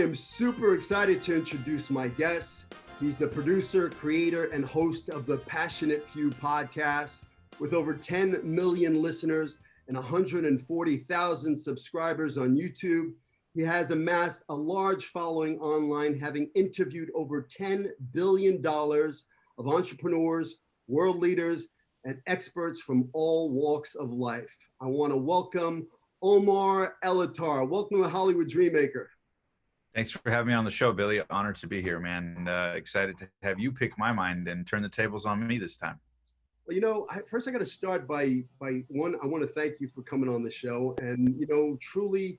am super excited to introduce my guest. He's the producer, creator, and host of the Passionate Few podcast with over 10 million listeners and 140,000 subscribers on YouTube. He has amassed a large following online, having interviewed over $10 billion of entrepreneurs, world leaders, and experts from all walks of life. I want to welcome Omar Elattar. Welcome to Hollywood Dreammaker. Thanks for having me on the show, Billy. Honored to be here, man. Excited to have you pick my mind and turn the tables on me this time. Well, first I got to start by one, I want to thank you for coming on the show. And, truly,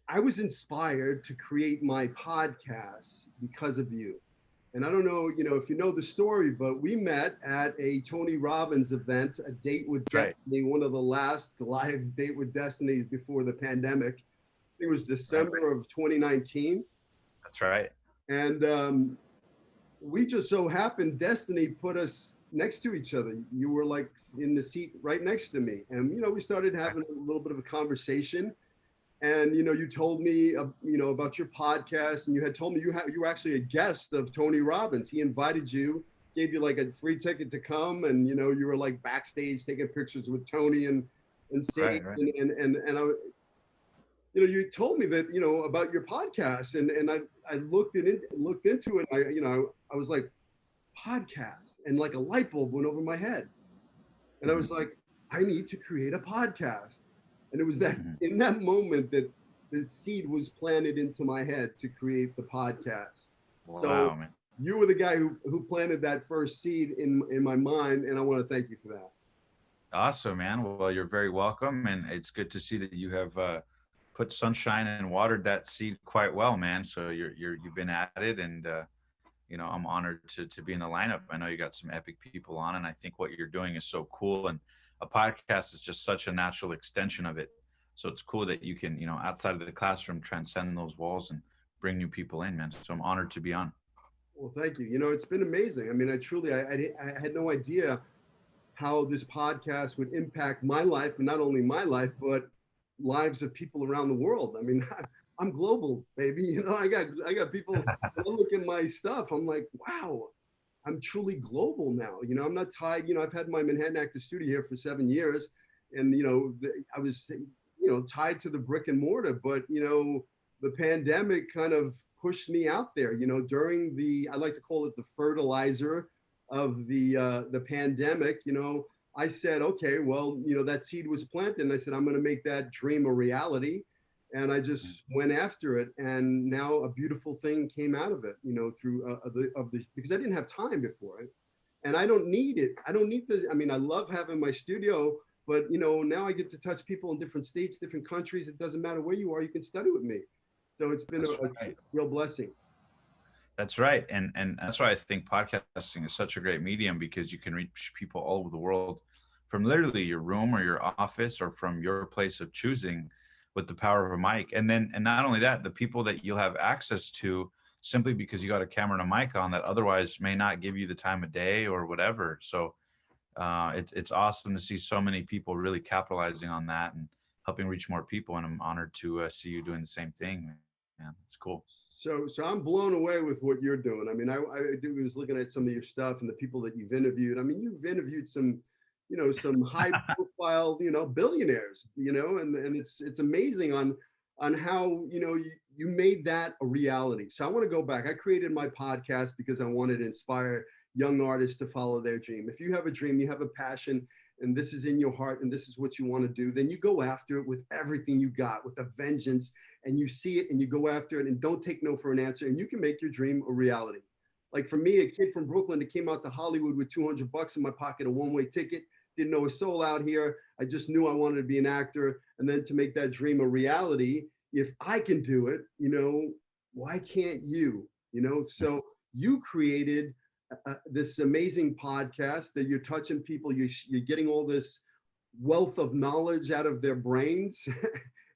I was inspired to create my podcast because of you. And I don't know, if you know the story, but we met at a Tony Robbins event, a Date with Destiny, one of the last live Date with Destiny before the pandemic. It was December of 2019. That's right. And we just so happened, Destiny put us next to each other. You were like in the seat right next to me. And, we started having a little bit of a conversation. And, you told me, about your podcast, and you had told me you were actually a guest of Tony Robbins. He invited you, gave you like a free ticket to come. And, you were like backstage taking pictures with Tony and Sage. Right. And I, you told me that, about your podcast, and I looked into it. I was like, podcast, and like a light bulb went over my head, and I was like, I need to create a podcast. And it was that in that moment that the seed was planted into my head to create the podcast. Wow, so man. You were the guy who planted that first seed in my mind, and I want to thank you for that. Awesome, man. Well, you're very welcome, and it's good to see that you have put sunshine and watered that seed quite well, man. So you've been at it, and I'm honored to be in the lineup. I know you got some epic people on, and I think what you're doing is so cool. And a podcast is just such a natural extension of it. So it's cool that you can, outside of the classroom, transcend those walls and bring new people in, man. So I'm honored to be on. Well, thank you. It's been amazing. I mean, I had no idea how this podcast would impact my life, and not only my life, but lives of people around the world. I mean, I'm global, baby. I got people. I look at my stuff. I'm like, wow, I'm truly global now. I'm not tied. I've had my Manhattan Actor Studio here for 7 years, and I was, tied to the brick and mortar. But the pandemic kind of pushed me out there. During I like to call it the fertilizer of the pandemic. I said, okay, well, that seed was planted, and I said, I'm going to make that dream a reality. And I just went after it. And now a beautiful thing came out of it, through because I didn't have time before it, and I don't need it. I love having my studio, but now I get to touch people in different states, different countries. It doesn't matter where you are, you can study with me. So it's been a real blessing. That's right. And that's why I think podcasting is such a great medium, because you can reach people all over the world from literally your room or your office or from your place of choosing with the power of a mic. And not only that, the people that you'll have access to simply because you got a camera and a mic on that otherwise may not give you the time of day or whatever. So it's awesome to see so many people really capitalizing on that and helping reach more people. And I'm honored to see you doing the same thing. Man, it's cool. So I'm blown away with what you're doing. I mean, I was looking at some of your stuff and the people that you've interviewed. I mean, you've interviewed some high profile, billionaires, and it's amazing on how, you made that a reality. So I want to go back. I created my podcast because I wanted to inspire young artists to follow their dream. If you have a dream, you have a passion, and this is in your heart, and this is what you want to do, then you go after it with everything you got, with a vengeance, and you see it and you go after it, and don't take no for an answer, and you can make your dream a reality. Like for me, a kid from Brooklyn that came out to Hollywood with $200 in my pocket, a one-way ticket, didn't know a soul out here. I just knew I wanted to be an actor, and then to make that dream a reality. If I can do it, why can't you? So you created this amazing podcast that you're touching people. You're getting all this wealth of knowledge out of their brains,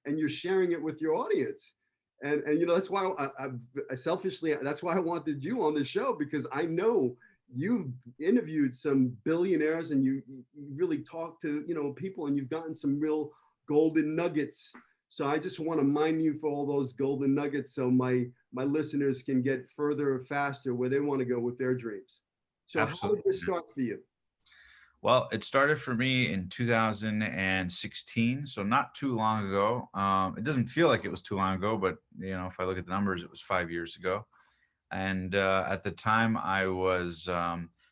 and you're sharing it with your audience. And that's why I selfishly, that's why I wanted you on the show, because I know you've interviewed some billionaires, and you really talk to people, and you've gotten some real golden nuggets. So I just want to mine you for all those golden nuggets so my listeners can get further faster where they want to go with their dreams. So how did Absolutely. this start for you? Well, it started for me in 2016, so not too long ago. It doesn't feel like it was too long ago, but if I look at the numbers, it was 5 years ago. And at the time, I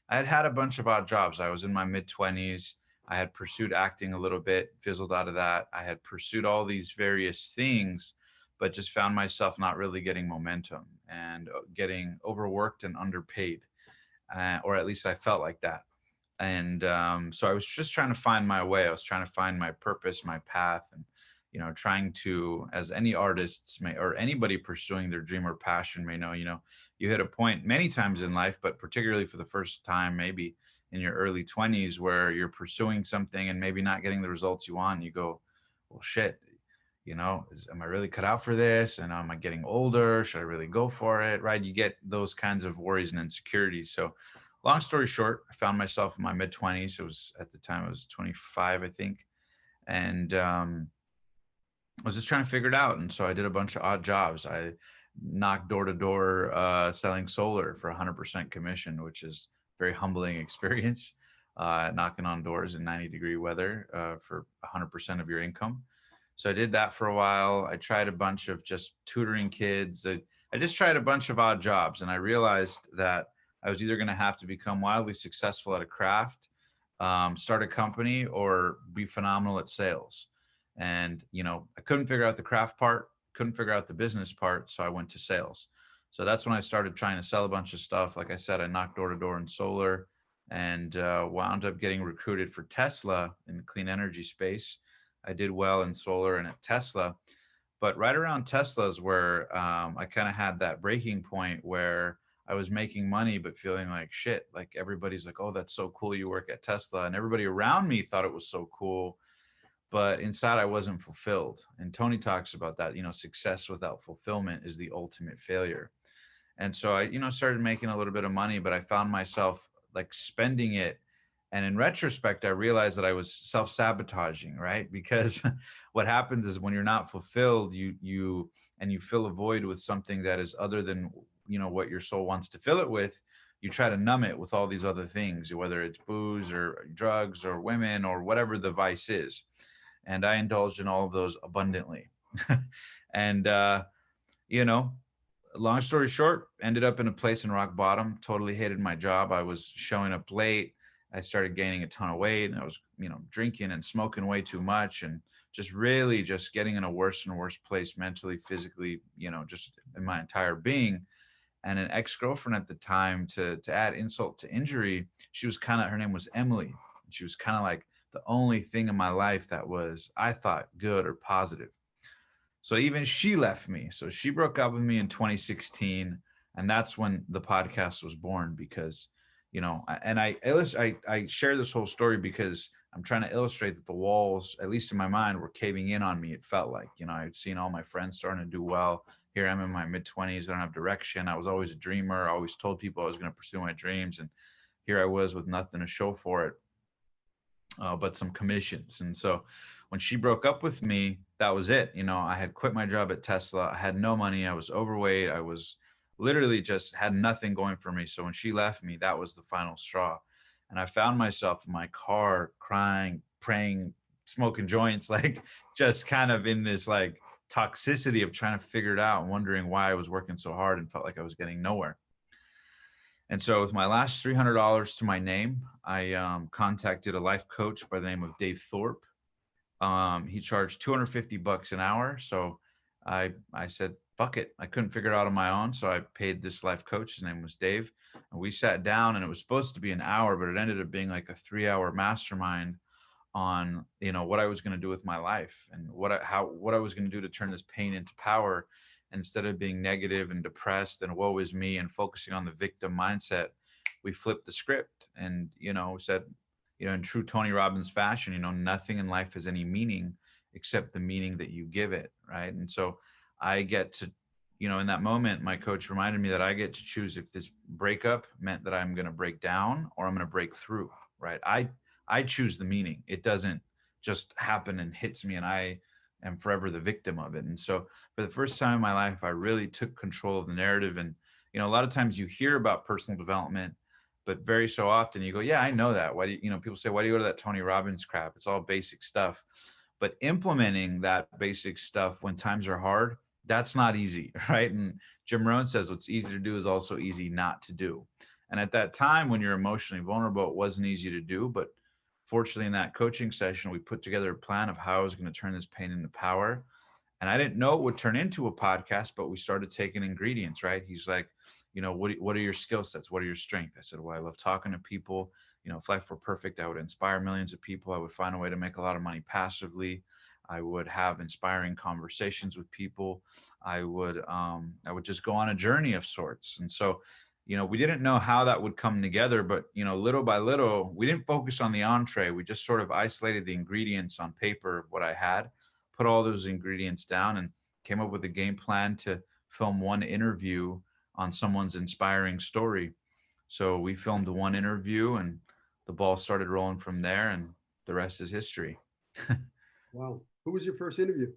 had had a bunch of odd jobs. I was in my mid-20s. I had pursued acting a little bit, fizzled out of that. I had pursued all these various things, but just found myself not really getting momentum and getting overworked and underpaid, or at least I felt like that. And so I was just trying to find my way. I was trying to find my purpose, my path, and trying to, as any artists may, or anybody pursuing their dream or passion may know, you hit a point many times in life, but particularly for the first time, maybe in your early 20s, where you're pursuing something and maybe not getting the results you want. And you go, well, shit, am I really cut out for this? And am I getting older? Should I really go for it? Right? You get those kinds of worries and insecurities. So long story short, I found myself in my mid 20s. It was at the time I was 25, I think. And I was just trying to figure it out. And so I did a bunch of odd jobs. I knocked door to door selling solar for 100% commission, which is a very humbling experience. Knocking on doors in 90-degree weather for 100% of your income. So I did that for a while. I tried a bunch of just tutoring kids. I just tried a bunch of odd jobs, and I realized that I was either going to have to become wildly successful at a craft, start a company, or be phenomenal at sales. And, I couldn't figure out the craft part, couldn't figure out the business part. So I went to sales. So that's when I started trying to sell a bunch of stuff. Like I said, I knocked door to door in solar and wound up getting recruited for Tesla in the clean energy space. I did well in solar and at Tesla. But right around Tesla's where I kind of had that breaking point where I was making money, but feeling like shit. Like everybody's like, oh, that's so cool. You work at Tesla. And everybody around me thought it was so cool. But inside I wasn't fulfilled. And Tony talks about that, success without fulfillment is the ultimate failure. And so I, started making a little bit of money, but I found myself like spending it. And in retrospect, I realized that I was self-sabotaging, right? Because what happens is when you're not fulfilled, you fill a void with something that is other than, what your soul wants to fill it with. You try to numb it with all these other things, whether it's booze or drugs or women or whatever the vice is. And I indulged in all of those abundantly. And, you know, long story short, ended up in a place in rock bottom, totally hated my job. I was showing up late. I started gaining a ton of weight, and I was, drinking and smoking way too much, and just really just getting in a worse and worse place mentally, physically, just in my entire being. And an ex-girlfriend at the time, to add insult to injury, she was her name was Emily. And she was kind of like the only thing in my life that was, I thought, good or positive. So even she left me. So she broke up with me in 2016. And that's when the podcast was born, because, I share this whole story because I'm trying to illustrate that the walls, at least in my mind, were caving in on me. It felt like, I'd seen all my friends starting to do well. Here I'm in my mid 20s. I don't have direction. I was always a dreamer. I always told people I was going to pursue my dreams. And here I was with nothing to show for it. But some commissions. And so when she broke up with me, that was it. I had quit my job at Tesla. I had no money. I was overweight. I was literally just had nothing going for me. So when she left me, that was the final straw. And I found myself in my car crying, praying, smoking joints, like just kind of in this like toxicity of trying to figure it out and wondering why I was working so hard and felt like I was getting nowhere. And so with my last $300 to my name, I contacted a life coach by the name of Dave Thorpe. He charged $250 an hour. So I said, fuck it. I couldn't figure it out on my own. So I paid this life coach. His name was Dave. And we sat down, and it was supposed to be an hour, but it ended up being like a 3-hour mastermind on, what I was going to do with my life and what I was going to do to turn this pain into power. Instead of being negative and depressed and woe is me and focusing on the victim mindset, we flipped the script and, said, in true Tony Robbins fashion, nothing in life has any meaning except the meaning that you give it. Right. And so I get to, in that moment, my coach reminded me that I get to choose if this breakup meant that I'm going to break down or I'm going to break through. Right. I choose the meaning. It doesn't just happen and hits me and I am forever the victim of it. And so for the first time in my life, I really took control of the narrative. And, a lot of times you hear about personal development, but very so often you go, yeah, I know that. Why do you, people say, why do you go to that Tony Robbins crap? It's all basic stuff. But implementing that basic stuff when times are hard, that's not easy, right? And Jim Rohn says what's easy to do is also easy not to do. And at that time, when you're emotionally vulnerable, it wasn't easy to do. But fortunately, in that coaching session, we put together a plan of how I was going to turn this pain into power. And I didn't know it would turn into a podcast, but we started taking ingredients, right? He's like, what are your skill sets? What are your strengths? I said, well, I love talking to people. If life were perfect, I would inspire millions of people. I would find a way to make a lot of money passively. I would have inspiring conversations with people. I would just go on a journey of sorts. And so, we didn't know how that would come together, but, little by little, we didn't focus on the entree. We just sort of isolated the ingredients on paper of what I had, put all those ingredients down, and came up with a game plan to film one interview on someone's inspiring story. So we filmed one interview and the ball started rolling from there, and the rest is history. Wow. Who was your first interview?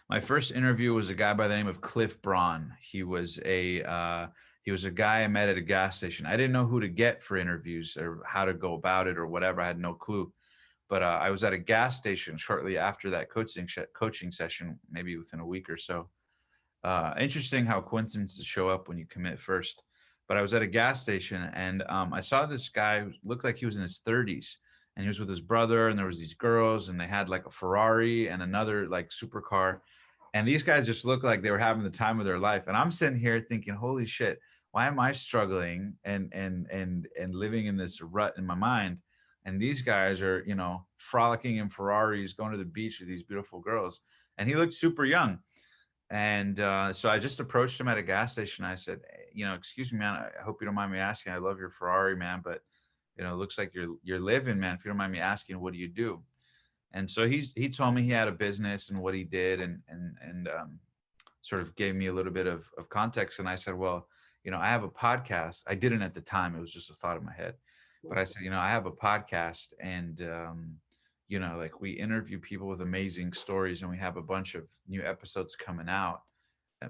My first interview was a guy by the name of Cliff Braun. He was a guy I met at a gas station. I didn't know who to get for interviews or how to go about it or whatever. I had no clue. But I was at a gas station shortly after that coaching session, maybe within a week or so. Interesting how coincidences show up when you commit first. But I was at a gas station and I saw this guy who looked like he was in his 30s, and he was with his brother, and there was these girls, and they had like a Ferrari and another like supercar. And these guys just looked like they were having the time of their life. And I'm sitting here thinking, holy shit, why am I struggling and living in this rut in my mind? And these guys are, frolicking in Ferraris, going to the beach with these beautiful girls. And he looked super young. And so I just approached him at a gas station. I said, hey, excuse me, man, I hope you don't mind me asking. I love your Ferrari, man, but it looks like you're living, man. If you don't mind me asking, what do you do? And so he told me he had a business and what he did, and sort of gave me a little bit of context. And I said, well, I have a podcast. I didn't at the time. It was just a thought in my head. But I said, I have a podcast, and like we interview people with amazing stories, and we have a bunch of new episodes coming out.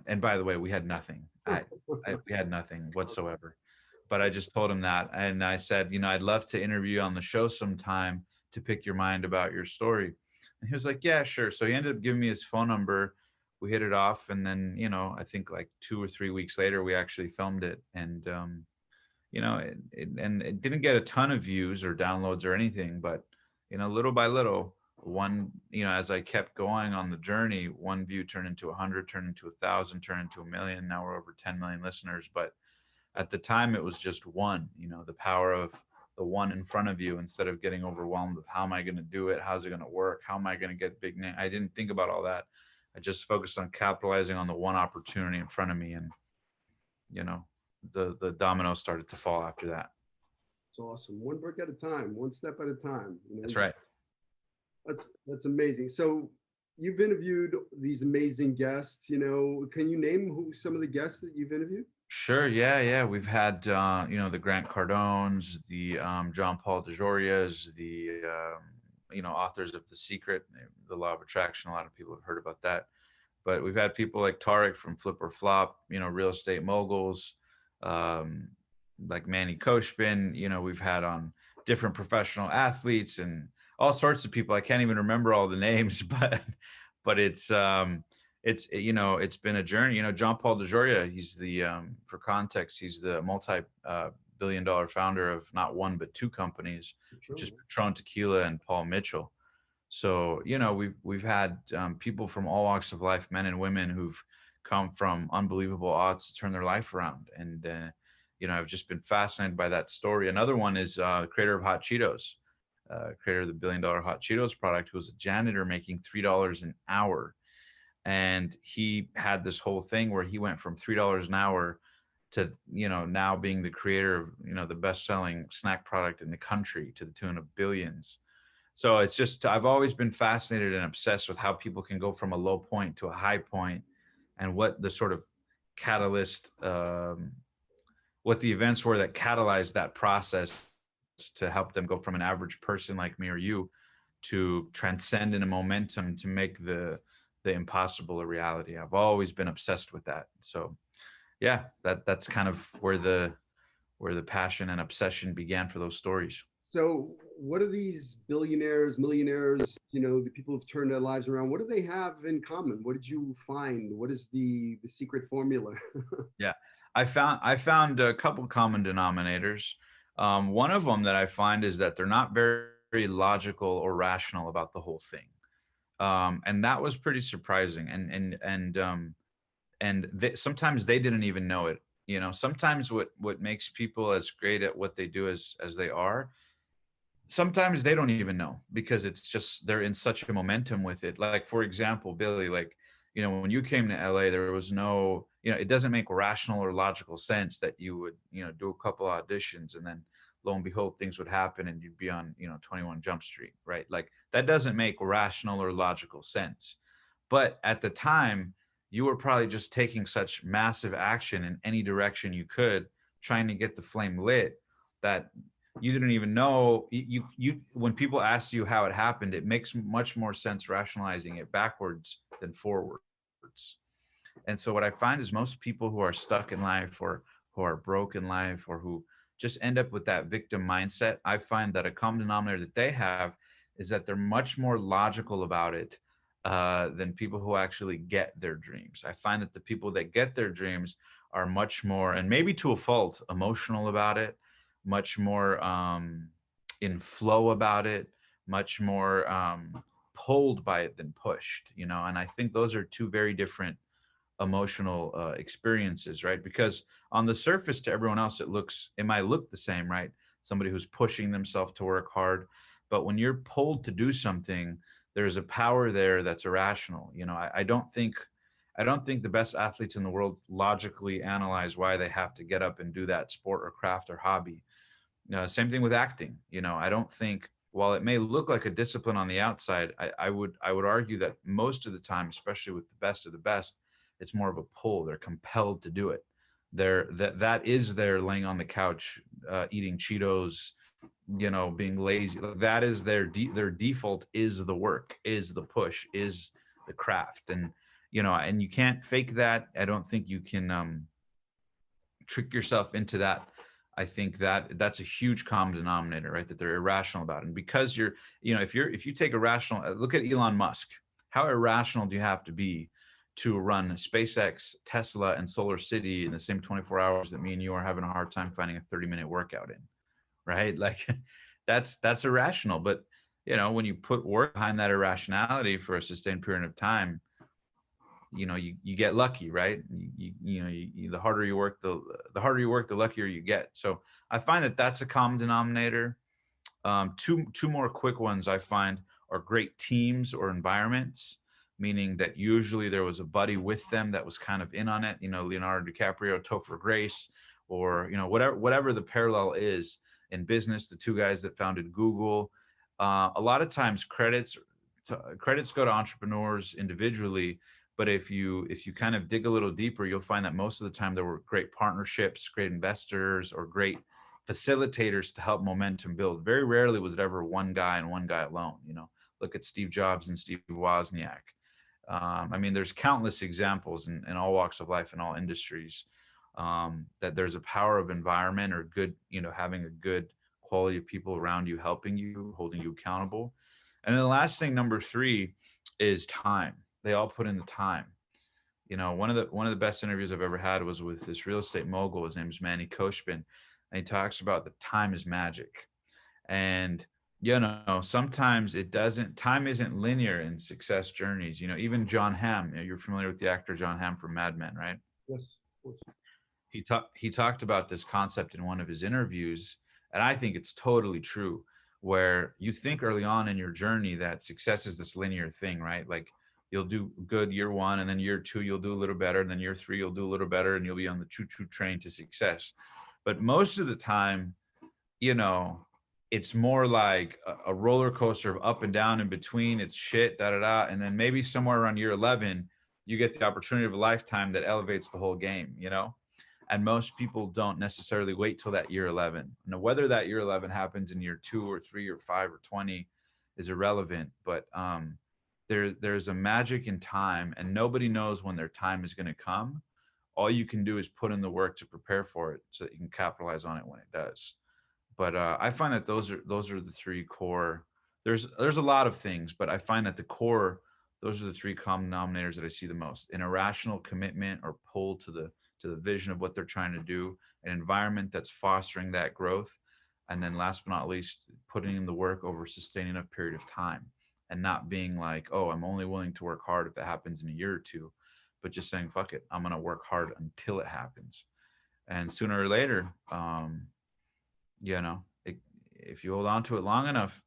And by the way, we had nothing. We had nothing whatsoever. But I just told him that, and I said, I'd love to interview you on the show sometime to pick your mind about your story. And he was like, yeah, sure. So he ended up giving me his phone number. We hit it off, and then I think like 2 or 3 weeks later, we actually filmed it, and it didn't get a ton of views or downloads or anything, but little by little, one, as I kept going on the journey, one view turned into 100, turned into 1,000, turned into 1 million. Now we're over 10 million listeners. But at the time, it was just one. The power of the one in front of you, instead of getting overwhelmed with how am I going to do it, how's it going to work, how am I going to get big name. I didn't think about all that. I just focused on capitalizing on the one opportunity in front of me, and the dominoes started to fall after that. It's awesome. One brick at a time, one step at a time. That's right. That's amazing. So you've interviewed these amazing guests. Can you name who some of the guests that you've interviewed? Sure. Yeah. We've had the Grant Cardones, the John Paul DeJorias, the authors of The Secret, The Law of Attraction. A lot of people have heard about that. But we've had people like Tarek from Flip or Flop, real estate moguls, like Manny Koshbin. We've had on different professional athletes and all sorts of people. I can't even remember all the names, but it's been a journey. John Paul DeJoria, he's the for context, he's the multi-billion-dollar founder of not one but two companies, which is Patron Tequila and Paul Mitchell. So we've had people from all walks of life, men and women, who've come from unbelievable odds to turn their life around. And I've just been fascinated by that story. Another one is creator of Hot Cheetos, creator of the $1 billion Hot Cheetos product, who was a janitor making $3 an hour. And he had this whole thing where he went from $3 an hour to, now being the creator of, the best-selling snack product in the country, to the tune of billions. So it's just, I've always been fascinated and obsessed with how people can go from a low point to a high point, and what the sort of catalyst, what the events were that catalyzed that process to help them go from an average person like me or you to transcend in a momentum to make the impossible a reality. I've always been obsessed with that. So yeah, that's kind of where the passion and obsession began for those stories. So what are these billionaires, millionaires, you know, the people who've turned their lives around, what do they have in common? What did you find? What is the secret formula? Yeah, I found a couple common denominators. One of them that I find is that they're not very logical or rational about the whole thing, and that was pretty surprising. Sometimes they didn't even know it. You know, sometimes what makes people as great at what they do as they are, sometimes they don't even know, because it's just they're in such a momentum with it. Like, for example, Billy, like, you know, when you came to LA, there was no, you know, it doesn't make rational or logical sense that you would, you know, do a couple auditions and then lo and behold things would happen and you'd be on, you know, 21 Jump Street, right? Like, that doesn't make rational or logical sense. But at the time, you were probably just taking such massive action in any direction you could, trying to get the flame lit, that you didn't even know. You when people ask you how it happened, it makes much more sense rationalizing it backwards than forwards. And so what I find is most people who are stuck in life, or who are broke in life, or who just end up with that victim mindset, I find that a common denominator that they have is that they're much more logical about it than people who actually get their dreams. I find that the people that get their dreams are much more, and maybe to a fault, emotional about it, much more in flow about it, much more pulled by it than pushed, you know. And I think those are two very different emotional experiences, right? Because on the surface, to everyone else, it might look the same, right? Somebody who's pushing themselves to work hard, but when you're pulled to do something, there's a power there that's irrational. You know, I don't think the best athletes in the world logically analyze why they have to get up and do that sport or craft or hobby. Same thing with acting. You know, I don't think, while it may look like a discipline on the outside, I would argue that most of the time, especially with the best of the best, it's more of a pull. They're compelled to do it. That is their laying on the couch, eating Cheetos, you know, being lazy. Like, that is their default is the work, is the push, is the craft. And you know, and you can't fake that. I don't think you can trick yourself into that. I think that that's a huge common denominator, right? That they're irrational about it. And because you're, you know, if you take a rational look at Elon Musk, how irrational do you have to be to run SpaceX, Tesla, and Solar City in the same 24 hours that me and you are having a hard time finding a 30-minute workout in, right? Like, that's irrational. But you know, when you put work behind that irrationality for a sustained period of time, you know, you get lucky, right? The harder you work, the luckier you get. So I find that that's a common denominator. Two more quick ones I find are great teams or environments, meaning that usually there was a buddy with them that was kind of in on it. You know, Leonardo DiCaprio, Topher Grace, or you know, whatever the parallel is in business. The two guys that founded Google. A lot of times credits go to entrepreneurs individually, but if you kind of dig a little deeper, you'll find that most of the time there were great partnerships, great investors, or great facilitators to help momentum build. Very rarely was it ever one guy and one guy alone. You know, look at Steve Jobs and Steve Wozniak. I mean, there's countless examples in all walks of life, in all industries, that there's a power of environment, or good, you know, having a good quality of people around you, helping you, holding you accountable. And then the last thing, number 3, is time. They all put in the time. You know, one of the best interviews I've ever had was with this real estate mogul. His name's Manny Koshbin, and he talks about that time is magic. And you know, sometimes time isn't linear in success journeys. You know, even John Hamm, you know, you're familiar with the actor John Hamm from Mad Men, right? Yes, of course. He talked about this concept in one of his interviews, and I think it's totally true, where you think early on in your journey that success is this linear thing, right? Like, you'll do good year 1, and then year 2 you'll do a little better, and then year 3 you'll do a little better, and you'll be on the choo-choo train to success. But most of the time, you know, it's more like a roller coaster of up and down in between. It's shit, da da da, and then maybe somewhere around year 11 you get the opportunity of a lifetime that elevates the whole game, you know. And most people don't necessarily wait till that year 11. Now, whether that year 11 happens in year 2 or 3 or 5 or 20, is irrelevant, but there's a magic in time, and nobody knows when their time is going to come. All you can do is put in the work to prepare for it so that you can capitalize on it when it does. But I find that those are the three core. There's a lot of things, but I find that the core, those are the three common denominators that I see the most: an irrational commitment or pull to the vision of what they're trying to do, an environment that's fostering that growth, and then last but not least, putting in the work over a sustained enough period of time, and not being like, oh, I'm only willing to work hard if it happens in a year or two, but just saying, fuck it, I'm gonna work hard until it happens, and sooner or later, you know, if you hold on to it long enough,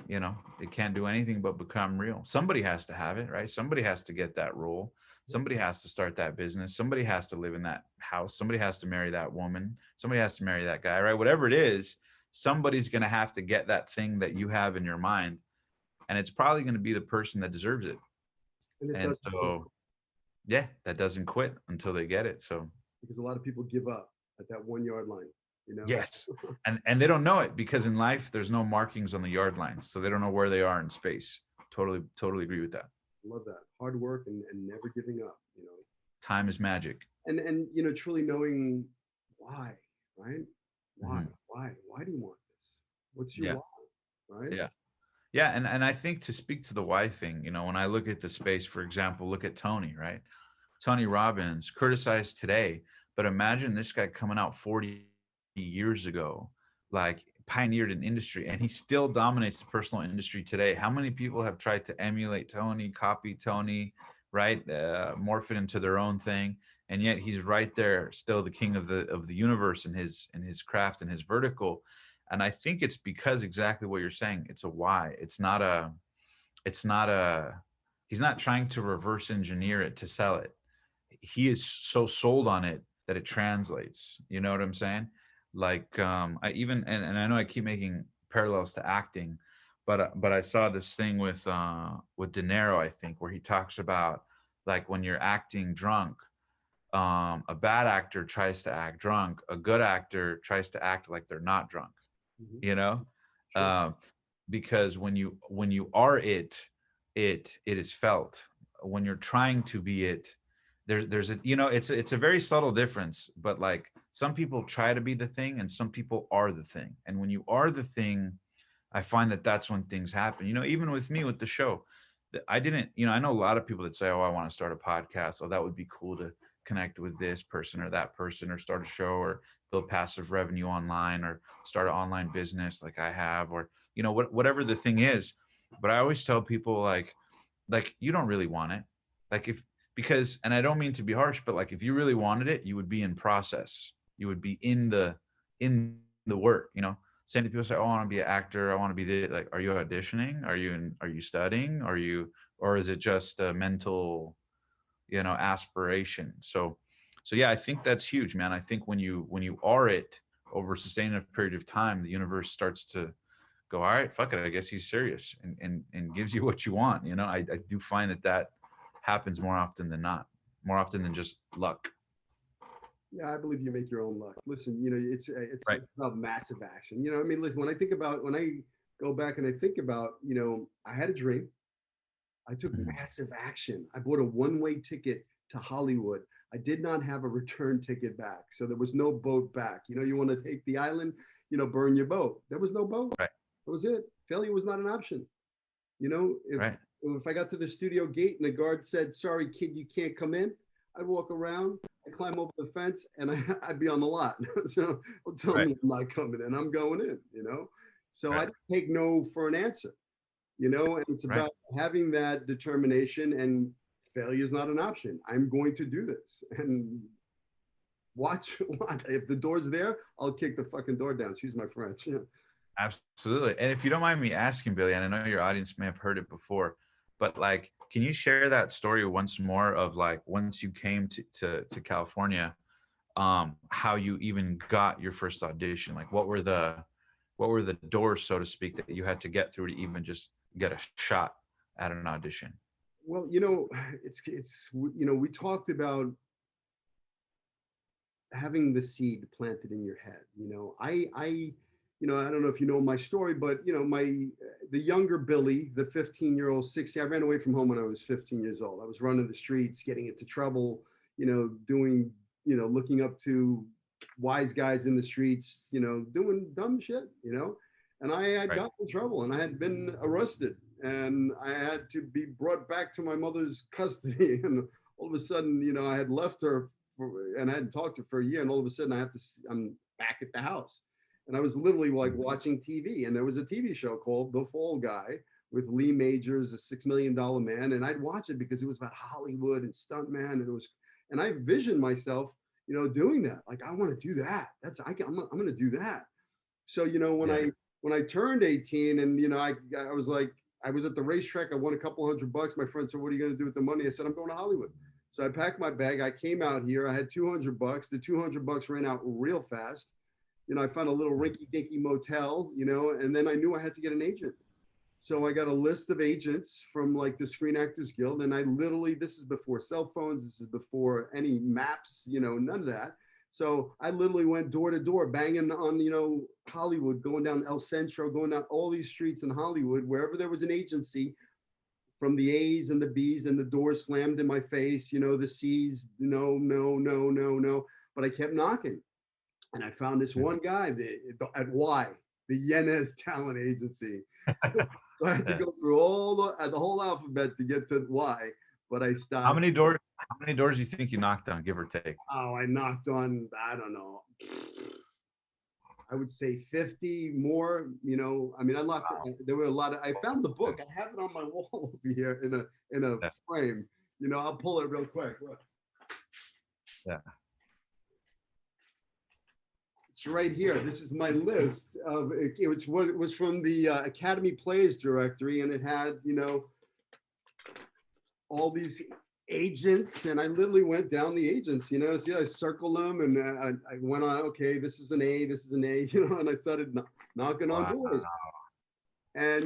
you know, it can't do anything but become real. Somebody has to have it, right? Somebody has to get that role. Somebody has to start that business. Somebody has to live in that house. Somebody has to marry that woman. Somebody has to marry that guy, right? Whatever it is, somebody's going to have to get that thing that you have in your mind. And it's probably going to be the person that deserves it. And it And does, so, yeah, that doesn't quit until they get it. So, because a lot of people give up at that 1 yard line, you know? yes. And they don't know it, because in life, there's no markings on the yard lines. So they don't know where they are in space. Totally agree with that. Love that. Hard work and never giving up, you know? Time is magic. And you know, truly knowing why, right? Why? Mhm. Why do you want this? What's your Yeah. why, right? Yeah. Yeah. And I think, to speak to the why thing, you know, when I look at the space, for example, look at Tony, right? Tony Robbins, criticized today, but imagine this guy coming out 40 years ago, like pioneered an industry, and he still dominates the personal industry today. How many people have tried to emulate Tony, copy Tony, right? Morph it into their own thing, and yet he's right there, still the king of the universe in his craft and his vertical. And I think it's because exactly what you're saying. It's a why. It's not a he's not trying to reverse engineer it to sell it. He is so sold on it that it translates. You know what I'm saying? Like, I even, and I know I keep making parallels to acting, but I saw this thing with De Niro, I think, where he talks about, like, when you're acting drunk, a bad actor tries to act drunk, a good actor tries to act like they're not drunk, Mhm. you know. Sure. um, because when you are it is felt. When you're trying to be it, there's a, you know, it's a very subtle difference, but like, some people try to be the thing and some people are the thing, and when you are the thing, I find that that's when things happen. You know, even with me with the show, I didn't, you know, I know a lot of people that say, oh, I want to start a podcast. Oh, that would be cool to connect with this person or that person, or start a show, or build passive revenue online, or start an online business like I have, or, you know, whatever the thing is. But I always tell people, like you don't really want it. Like, if, because, and I don't mean to be harsh, but like, if you really wanted it, you would be in process. You would be in the work, you know. Same to people say, oh, I want to be an actor, I want to be the, like, are you auditioning? Are you studying? Or is it just a mental, you know, aspiration? So yeah, I think that's huge, man. I think when you are it over a sustained period of time, the universe starts to go, all right, fuck it, I guess he's serious, and gives you what you want. You know, I do find that happens more often than not, more often than just luck. Yeah, I believe you make your own luck. Listen, you know, Right. it's about massive action. You know, I mean, listen, when I go back and I think about, you know, I had a dream. I took Mhm. massive action. I bought a one-way ticket to Hollywood. I did not have a return ticket back, so there was no boat back. You know, you want to take the island, you know, burn your boat. There was no boat. Right. That was it. Failure was not an option. You know, Right. if I got to the studio gate and the guard said, "Sorry, kid, you can't come in," I'd walk around, I'd climb over the fence, and I'd be on the lot. So, well, tell Right. me I'm not coming in. I'm going in. You know, so I Right. didn't take no for an answer. You know, and it's Right. about having that determination, and failure is not an option. I'm going to do this, and watch. If the door's there, I'll kick the fucking door down. Excuse my French. Yeah. Absolutely. And if you don't mind me asking, Billy, and I know your audience may have heard it before, but like, can you share that story once more of, like, once you came to California, how you even got your first audition? Like, what were the doors, so to speak, that you had to get through to even just get a shot at an audition? Well, you know, it's you know, we talked about having the seed planted in your head. You know, I you know, I don't know if you know my story, but you know, my the younger Billy, the 15-year-old, 16. I ran away from home when I was 15 years old. I was running the streets, getting into trouble, doing, looking up to wise guys in the streets, doing dumb shit, and I had gotten in trouble and I had been arrested and I had to be brought back to my mother's custody. And all of a sudden, I had left her and I hadn't talked to her for a year. And all of a sudden I'm back at the house. And I was literally like watching TV, and there was a TV show called The Fall Guy with Lee Majors, a $6 million man. And I'd watch it because it was about Hollywood and stuntman. And I visioned myself, doing that. Like, I want to do that. I'm going to do that. So, when I turned 18 and, I was like, I was at the racetrack. I won a couple $100. My friend said, "What are you going to do with the money?" I said, "I'm going to Hollywood." So I packed my bag. I came out here. I had $200. The $200 ran out real fast. I found a little rinky-dinky motel, and then I knew I had to get an agent. So I got a list of agents from like the Screen Actors Guild. And I literally, this is before cell phones. This is before any maps, none of that. So I literally went door to door, banging on, Hollywood, going down El Centro, going down all these streets in Hollywood, wherever there was an agency, from the A's and the B's, and the doors slammed in my face, the C's, no. But I kept knocking. And I found this one guy at Y, the Yenez Talent Agency. So I had to go through the whole alphabet to get to Y, but I stopped. How many doors do you think you knocked on, give or take? Oh, I knocked on, I don't know, I would say 50 more, I mean, there were a lot of, I found the book. I have it on my wall over here in a frame. I'll pull it real quick. Look. Yeah. It's right here. This is my list of, it was from the Academy Plays directory, and it had, all these agents, and I literally went down the agents, I circled them, and I went on, okay, this is an A, and I started knocking on doors. And,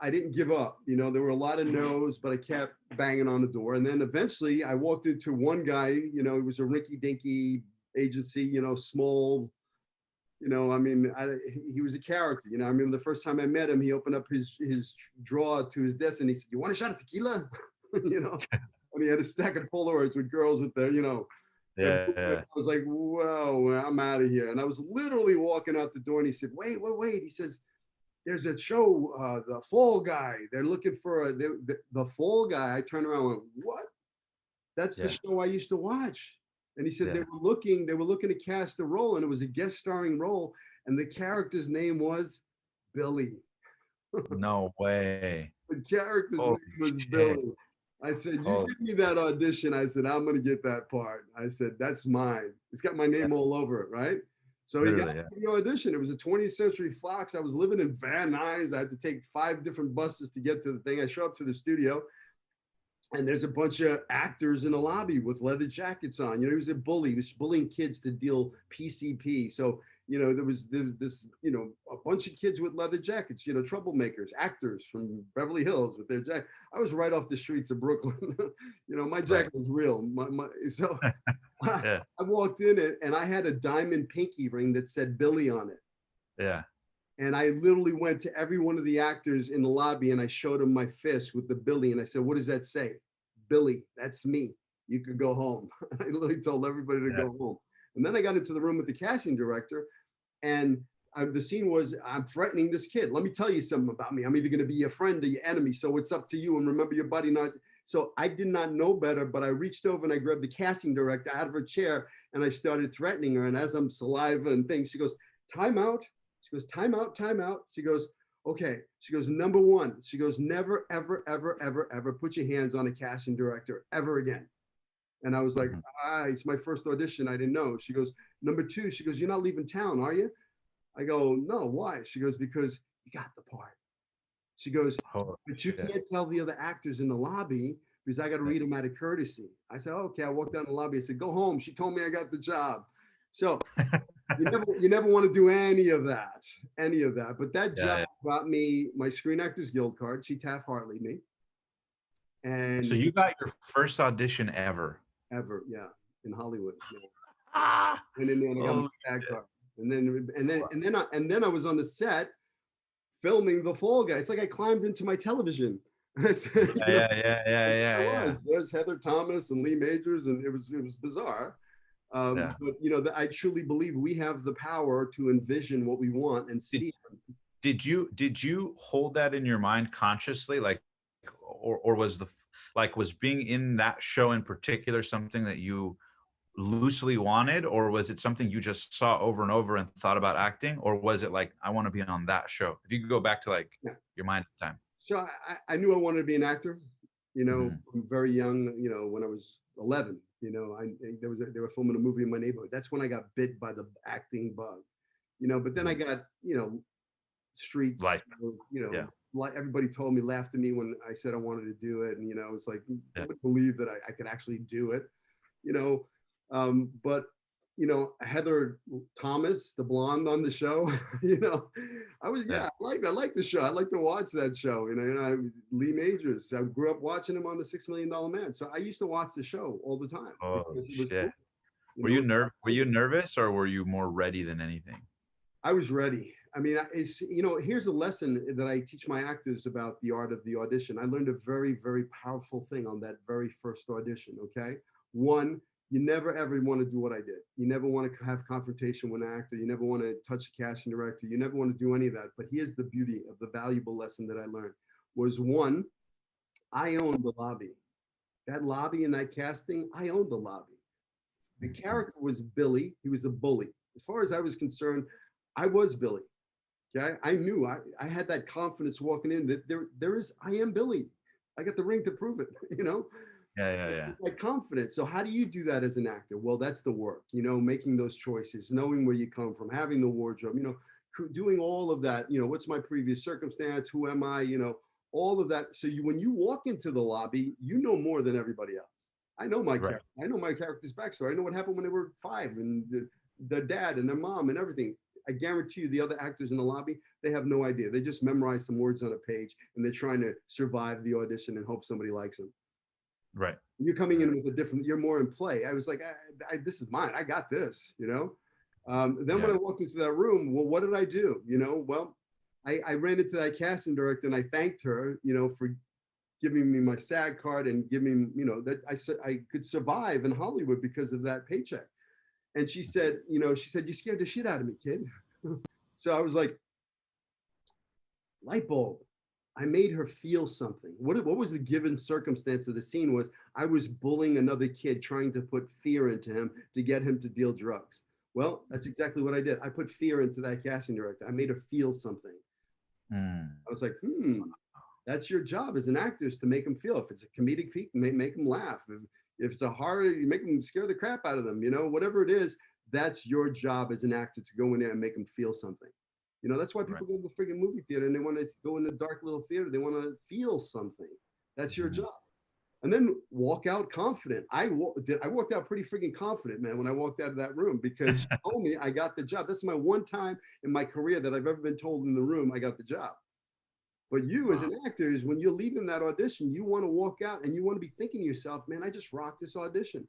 I didn't give up, there were a lot of no's, but I kept banging on the door. And then eventually I walked into one guy, it was a rinky-dinky agency, small, he was a character, I remember the first time I met him, he opened up his drawer to his desk and he said, "You want a shot of tequila?" And he had a stack of Polaroids with girls with their, Yeah. I was like, "Whoa, I'm out of here." And I was literally walking out the door and he said, wait. He says, "There's a show, The Fall Guy. They're looking for the Fall Guy." I turned around and went, "What? That's the show I used to watch." And he said they were looking to cast a role, and it was a guest starring role, and the character's name was Billy. No way. The character's name was Billy. I said, "You give me that audition." I said, "I'm going to get that part." I said, "That's mine. It's got my name all over it, right?" So he got the audition. It was a 20th Century Fox. I was living in Van Nuys. I had to take 5 different buses to get to the thing. I show up to the studio, and there's a bunch of actors in the lobby with leather jackets on. He was a bully. He was bullying kids to deal PCP. So, there was this, a bunch of kids with leather jackets, troublemakers, actors from Beverly Hills with their jacket. I was right off the streets of Brooklyn. My jacket was real. So I walked in it, and I had a diamond pinky ring that said Billy on it. Yeah. And I literally went to every one of the actors in the lobby and I showed them my fist with the Billy. And I said, "What does that say?" "Billy, that's me. You could go home." I literally told everybody to go home. And then I got into the room with the casting director, and the scene was, "I'm threatening this kid. Let me tell you something about me. I'm either going to be your friend or your enemy. So it's up to you. And remember your buddy not." So I did not know better, but I reached over and I grabbed the casting director out of her chair and I started threatening her. And as I'm saliva and things, she goes, "Time out." She goes, "Time out, time out." She goes, "Okay." She goes, "Number 1." She goes, "Never, ever, ever, ever, ever put your hands on a casting director ever again." And I was like, it's my first audition. I didn't know. She goes, "Number 2, she goes, you're not leaving town, are you?" I go, "No, why?" She goes, "Because you got the part." She goes, "But you can't tell the other actors in the lobby because I got to read them out of courtesy." I said, "Okay." I walked down the lobby. I said, "Go home." She told me I got the job. So you never want to do any of that. But that job got me my Screen Actors Guild card. She Taft-Hartley'd me. And so you got your first audition ever? Ever, yeah, in Hollywood. Yeah. And then I got my tag card. And then I was on the set filming the Fall Guy. It's like I climbed into my television. I said, you know, Yeah. there's Heather Thomas and Lee Majors, and it was bizarre. Yeah. But you know, I truly believe we have the power to envision what we want and Did, see. did you hold that in your mind consciously, like, or was was being in that show in particular something that you loosely wanted, or was it something you just saw over and over and thought about acting, or was it like, I want to be on that show? If you could go back to like Yeah. your mind at the time. So I knew I wanted to be an actor, you know, Mhm. from very young, you know, when I was 11, you know, they were filming a movie in my neighborhood. That's when I got bit by the acting bug, you know, but then I Mhm. got, you know, streets, Like, you know, yeah, like everybody told me, laughed at me when I said I wanted to do it. And, you know, it's like, yeah. nobody believed that I could actually do it, you know. But you know, Heather Thomas, the blonde on the show, you know, Yeah. I like the show. I like to watch that show. You know, Lee Majors. I grew up watching him on the $6 Million Man. So I used to watch the show all the time Oh because it was shit. cool. You know, Were you nervous, or were you more ready than anything? I was ready. I mean, it's, you know, here's a lesson that I teach my actors about the art of the audition. I learned a very, very powerful thing on that very first audition. Okay. One, you never ever want to do what I did. You never want to have confrontation with an actor. You never want to touch a casting director. You never want to do any of that. But here's the beauty of the valuable lesson that I learned was one, I owned the lobby. That lobby in that casting, I owned the lobby. The Mhm. character was Billy. He was a bully. As far as I was concerned, I was Billy. Okay, I knew I had that confidence walking in that there is I am Billy. I got the ring to prove it. You know, Yeah. like confidence. So how do you do that as an actor? Well, that's the work. You know, making those choices, knowing where you come from, having the wardrobe. You know, doing all of that. You know, what's my previous circumstance? Who am I? You know, all of that. So when you walk into the lobby, you know more than everybody else. I know my Right. character. I know my character's backstory. I know what happened when they were 5 and their dad and their mom and everything. I guarantee you, the other actors in the lobby, they have no idea. They just memorize some words on a page and they're trying to survive the audition and hope somebody likes them. Right. You're coming in with a different, you're more in play. I was like, this is mine. I got this, you know? Then when Yeah. I walked into that room, well, what did I do? You know, well, I ran into that casting director and I thanked her, you know, for giving me my SAG card and giving, you know, that I could survive in Hollywood because of that paycheck. And she said, you know, you scared the shit out of me, kid. So I was like, light bulb. I made her feel something. What was the given circumstance of the scene was I was bullying another kid, trying to put fear into him to get him to deal drugs. Well, that's exactly what I did. I put fear into that casting director. I made her feel something. Mm. I was like, that's your job as an actor is to make them feel. If it's a comedic peak, make them laugh. If it's a horror, you make them scare the crap out of them. You know, whatever it is, that's your job as an actor to go in there and make them feel something. You know, that's why Right. people go to the freaking movie theater and they want to go in the dark little theater. They want to feel something. That's your Mhm. job. And then walk out confident. I walked out pretty freaking confident, man, when I walked out of that room because she told me I got the job. That's my one time in my career that I've ever been told in the room I got the job. But you, as Wow. an actor, is when you're leaving that audition, you want to walk out and you want to be thinking to yourself, man, I just rocked this audition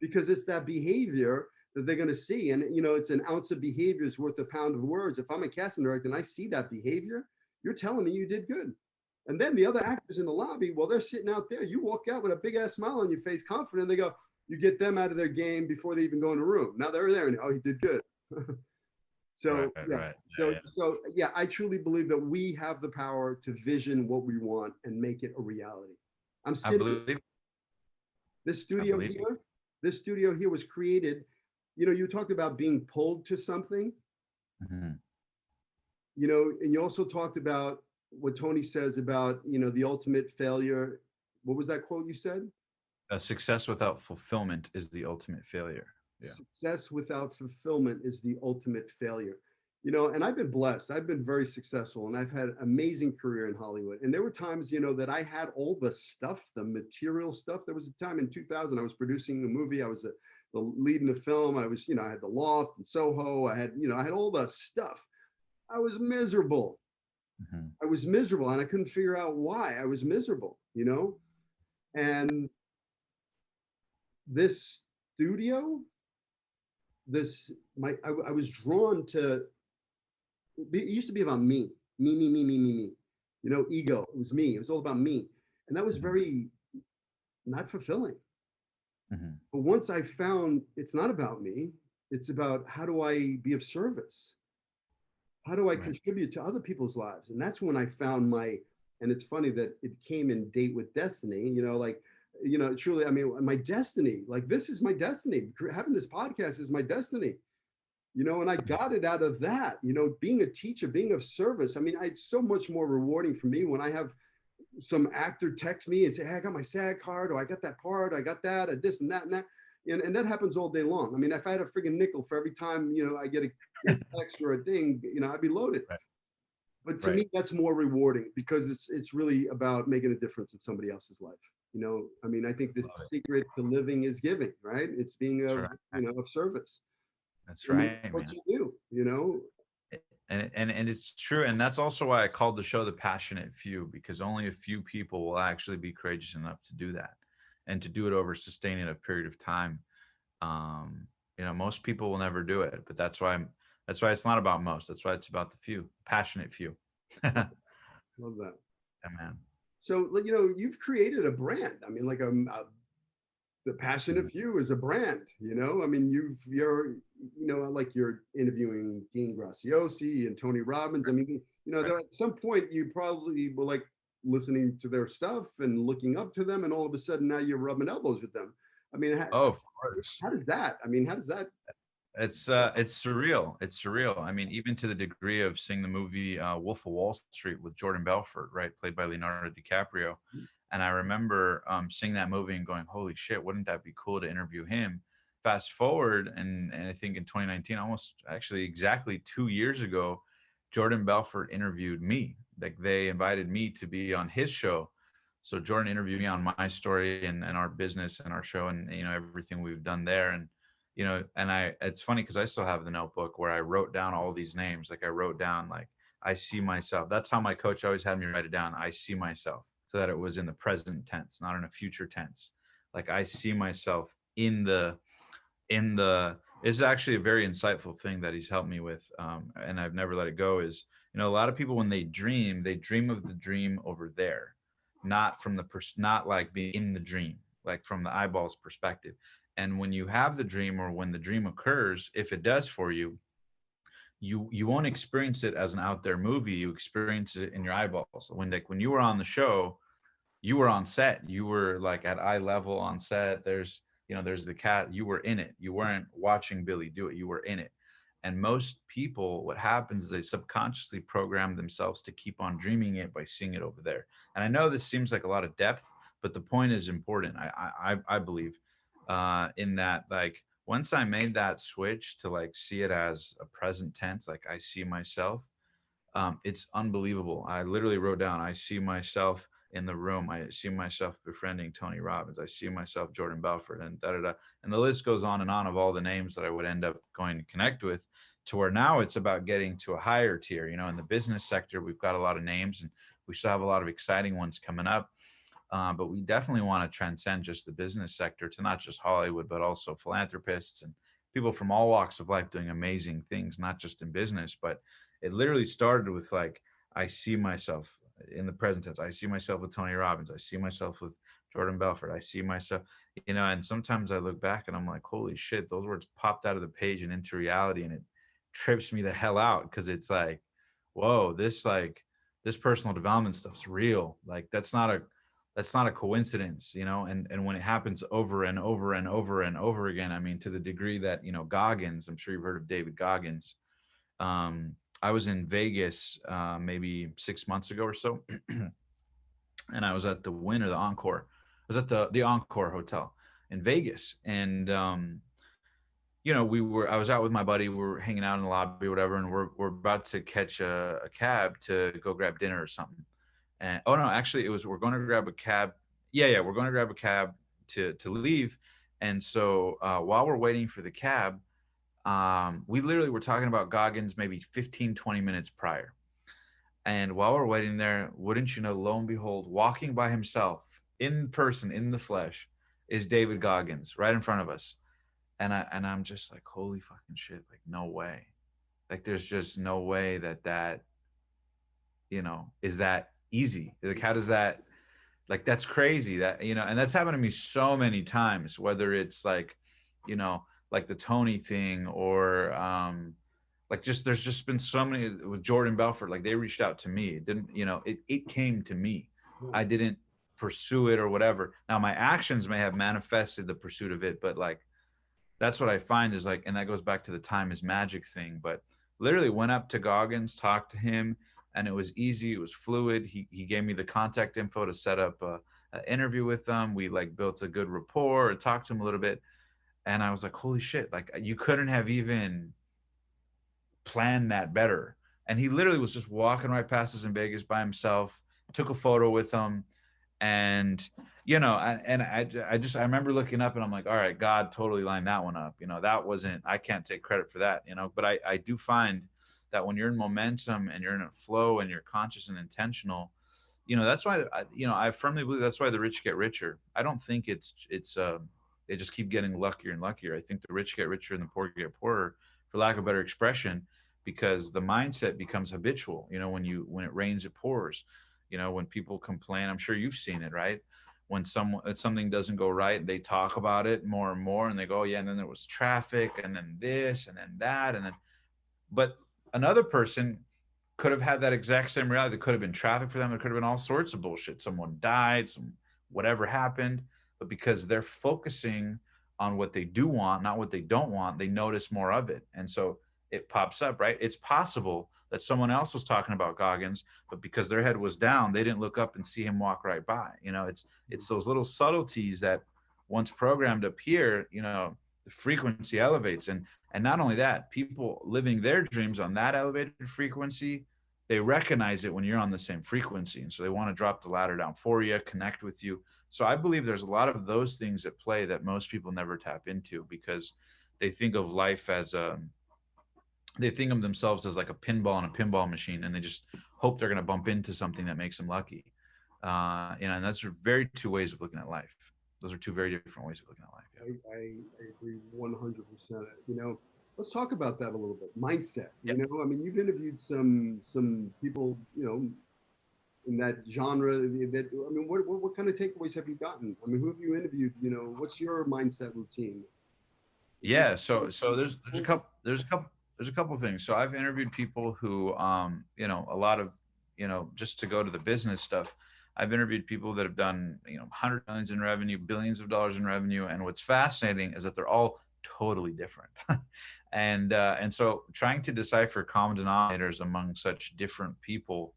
because it's that behavior that they're going to see. And, you know, it's an ounce of behavior is worth a pound of words. If I'm a casting director and I see that behavior, you're telling me you did good. And then the other actors in the lobby, while they're sitting out there, you walk out with a big ass smile on your face, confident. They go, you get them out of their game before they even go in the room. Now they're there and, oh, he did good. Right. So yeah, Right. so Yeah. so yeah, I truly believe that we have the power to vision what we want and make it a reality. I'm I sitting believe. this I studio believe you. here. This studio here was created. You know, you talked about being pulled to something. Mhm. You know, and you also talked about what Tony says about the ultimate failure. What was that quote you said? Success without fulfillment is the ultimate failure. Yeah. Success without fulfillment is the ultimate failure. You know, and I've been blessed. I've been very successful and I've had an amazing career in Hollywood. And there were times, that I had all the stuff, the material stuff. There was a time in 2000 I was producing a movie. I was the lead in the film. I was, I had the loft in Soho. I had all the stuff. I was miserable. Mhm. I was miserable and I couldn't figure out why I was miserable. And this studio, this, I was drawn to, it used to be about me. me. Ego. It was me. It was all about me. And that was Mhm. very not fulfilling. Mhm. But once I found it's not about me, it's about how do I be of service? How do I Right. contribute to other people's lives? And that's when I found and it's funny that it came in date with destiny, truly, I mean, my destiny, like this is my destiny. Having this podcast is my destiny, and I got it out of that, being a teacher, being of service. I mean, it's so much more rewarding for me when I have some actor text me and say, hey, I got my SAG card, or I got that part, I got that, or this and that and that. And that happens all day long. I mean, if I had a friggin' nickel for every time, I get a text or a ding, I'd be loaded. Right. But to Right. me, that's more rewarding because it's really about making a difference in somebody else's life. I mean, I think the Love it. secret to living is giving, right? It's being That's of, right. of service. That's I mean, right, what man. you do. And it's true, and that's also why I called the show The Passionate Few, because only a few people will actually be courageous enough to do that, and to do it over a sustained period of time. um Most people will never do it, but that's why it's not about most. That's why it's about the few, passionate few. Love, Yeah, love that. man. So, you've created a brand. I mean, like the passionate Mhm. few is a brand. I mean, like you're interviewing Dean Graciosi and Tony Robbins. I mean, Right. at some point you probably were like listening to their stuff and looking up to them, and all of a sudden now you're rubbing elbows with them. I mean, Oh, of course. how does that? I mean, how does that? It's surreal. It's surreal. I mean, even to the degree of seeing the movie Wolf of Wall Street with Jordan Belfort, right, played by Leonardo DiCaprio. And I remember seeing that movie and going, "Holy shit, wouldn't that be cool to interview him?" Fast forward, and I think in 2019, almost actually exactly 2 years ago, Jordan Belfort interviewed me. Like, they invited me to be on his show. So Jordan interviewed me on my story and our business and our show, and everything we've done there. And it's funny because I still have the notebook where I wrote down all these names. Like, I wrote down, like, I see myself. That's how my coach always had me write it down. I see myself, so that it was in the present tense, not in a future tense. Like, I see myself in the it's actually a very insightful thing that he's helped me with. And I've never let it go. Is, a lot of people, when they dream of the dream over there, not from not like being in the dream, like from the eyeballs perspective. And when you have the dream, or when the dream occurs, if it does for you, you won't experience it as an out there movie. You experience it in your eyeballs. When you were on the show, you were on set. You were like at eye level on set. There's the cat. You were in it. You weren't watching Billy do it. You were in it. And most people, what happens is they subconsciously program themselves to keep on dreaming it by seeing it over there. And I know this seems like a lot of depth, but the point is important. I believe in that, like, once I made that switch to like see it as a present tense, like I see myself, it's unbelievable. I literally wrote down, I see myself in the room. I see myself befriending Tony Robbins. I see myself Jordan Belfort, and da da da. And the list goes on and on of all the names that I would end up going to connect with, to where now it's about getting to a higher tier. In the business sector, we've got a lot of names, and we still have a lot of exciting ones coming up. But we definitely want to transcend just the business sector to not just Hollywood, but also philanthropists and people from all walks of life doing amazing things, not just in business. But it literally started with, like, I see myself in the present tense. I see myself with Tony Robbins. I see myself with Jordan Belfort. I see myself, and sometimes I look back and I'm like, holy shit, those words popped out of the page and into reality. And it trips me the hell out, because it's like, whoa, this personal development stuff's real. Like, that's not a coincidence. And when it happens over and over and over and over again, I mean, to the degree that, Goggins, I'm sure you've heard of David Goggins. I was in Vegas maybe 6 months ago or so, and I was at the Wynn, or the Encore. I was at the Encore Hotel in Vegas, and I was out with my buddy. We were hanging out in the lobby, or whatever, and we're about to catch a cab to go grab dinner or something. And oh no, actually, we're going to grab a cab. Yeah, we're going to grab a cab to leave. And so while we're waiting for the cab, we literally were talking about Goggins maybe 15, 20 minutes prior. And while we're waiting there, wouldn't you know, lo and behold, walking by himself in person, in the flesh, is David Goggins right in front of us. And I'm just like, holy fucking shit, like, no way. Like, there's just no way that is that easy? Like, how does that, like, that's crazy that, and that's happened to me so many times, whether it's like, like the Tony thing, or like, just, there's just been so many with Jordan Belfort, like they reached out to me. It didn't, it came to me. I didn't pursue it or whatever. Now my actions may have manifested the pursuit of it, but like, that's what I find is like, and that goes back to the time is magic thing, but literally went up to Goggins, talked to him, and it was easy. It was fluid. He gave me the contact info to set up an interview with them. We like built a good rapport, talked to him a little bit. And I was like, holy shit, like you couldn't have even planned that better. And he literally was just walking right past us in Vegas by himself, took a photo with him. And I remember looking up and I'm like, all right, God totally lined that one up. That wasn't, I can't take credit for that, but I do find that when you're in momentum and you're in a flow and you're conscious and intentional, that's why I firmly believe that's why the rich get richer. I don't think they just keep getting luckier and luckier. I think the rich get richer and the poor get poorer, for lack of a better expression, because the mindset becomes habitual. When it rains, it pours. When people complain, I'm sure you've seen it, right? When something doesn't go right, they talk about it more and more, and they go, oh, yeah, and then there was traffic, and then this, and then that, and then, but another person could have had that exact same reality. There could have been traffic for them. There could have been all sorts of bullshit. Someone died, whatever happened, but because they're focusing on what they do want, not what they don't want, they notice more of it. And so it pops up, right? It's possible that someone else was talking about Goggins, but because their head was down, they didn't look up and see him walk right by. It's those little subtleties that once programmed up here, the frequency elevates. And not only that, people living their dreams on that elevated frequency, they recognize it when you're on the same frequency. And so they want to drop the ladder down for you, connect with you. So I believe there's a lot of those things at play that most people never tap into, because they think of life as they think of themselves as like a pinball in a pinball machine, and they just hope they're going to bump into something that makes them lucky. And that's very two ways of looking at life. Those are two very different ways of looking at life. Yeah. I agree 100%. Let's talk about that a little bit. Mindset. Yep. I mean, you've interviewed some people, in that genre. What kind of takeaways have you gotten? I mean, who have you interviewed? What's your mindset routine? Yeah. So there's a couple things. So I've interviewed people who, a lot of, just to go to the business stuff, I've interviewed people that have done, 100 millions in revenue, billions of dollars in revenue. And what's fascinating is that they're all totally different. And so trying to decipher common denominators among such different people,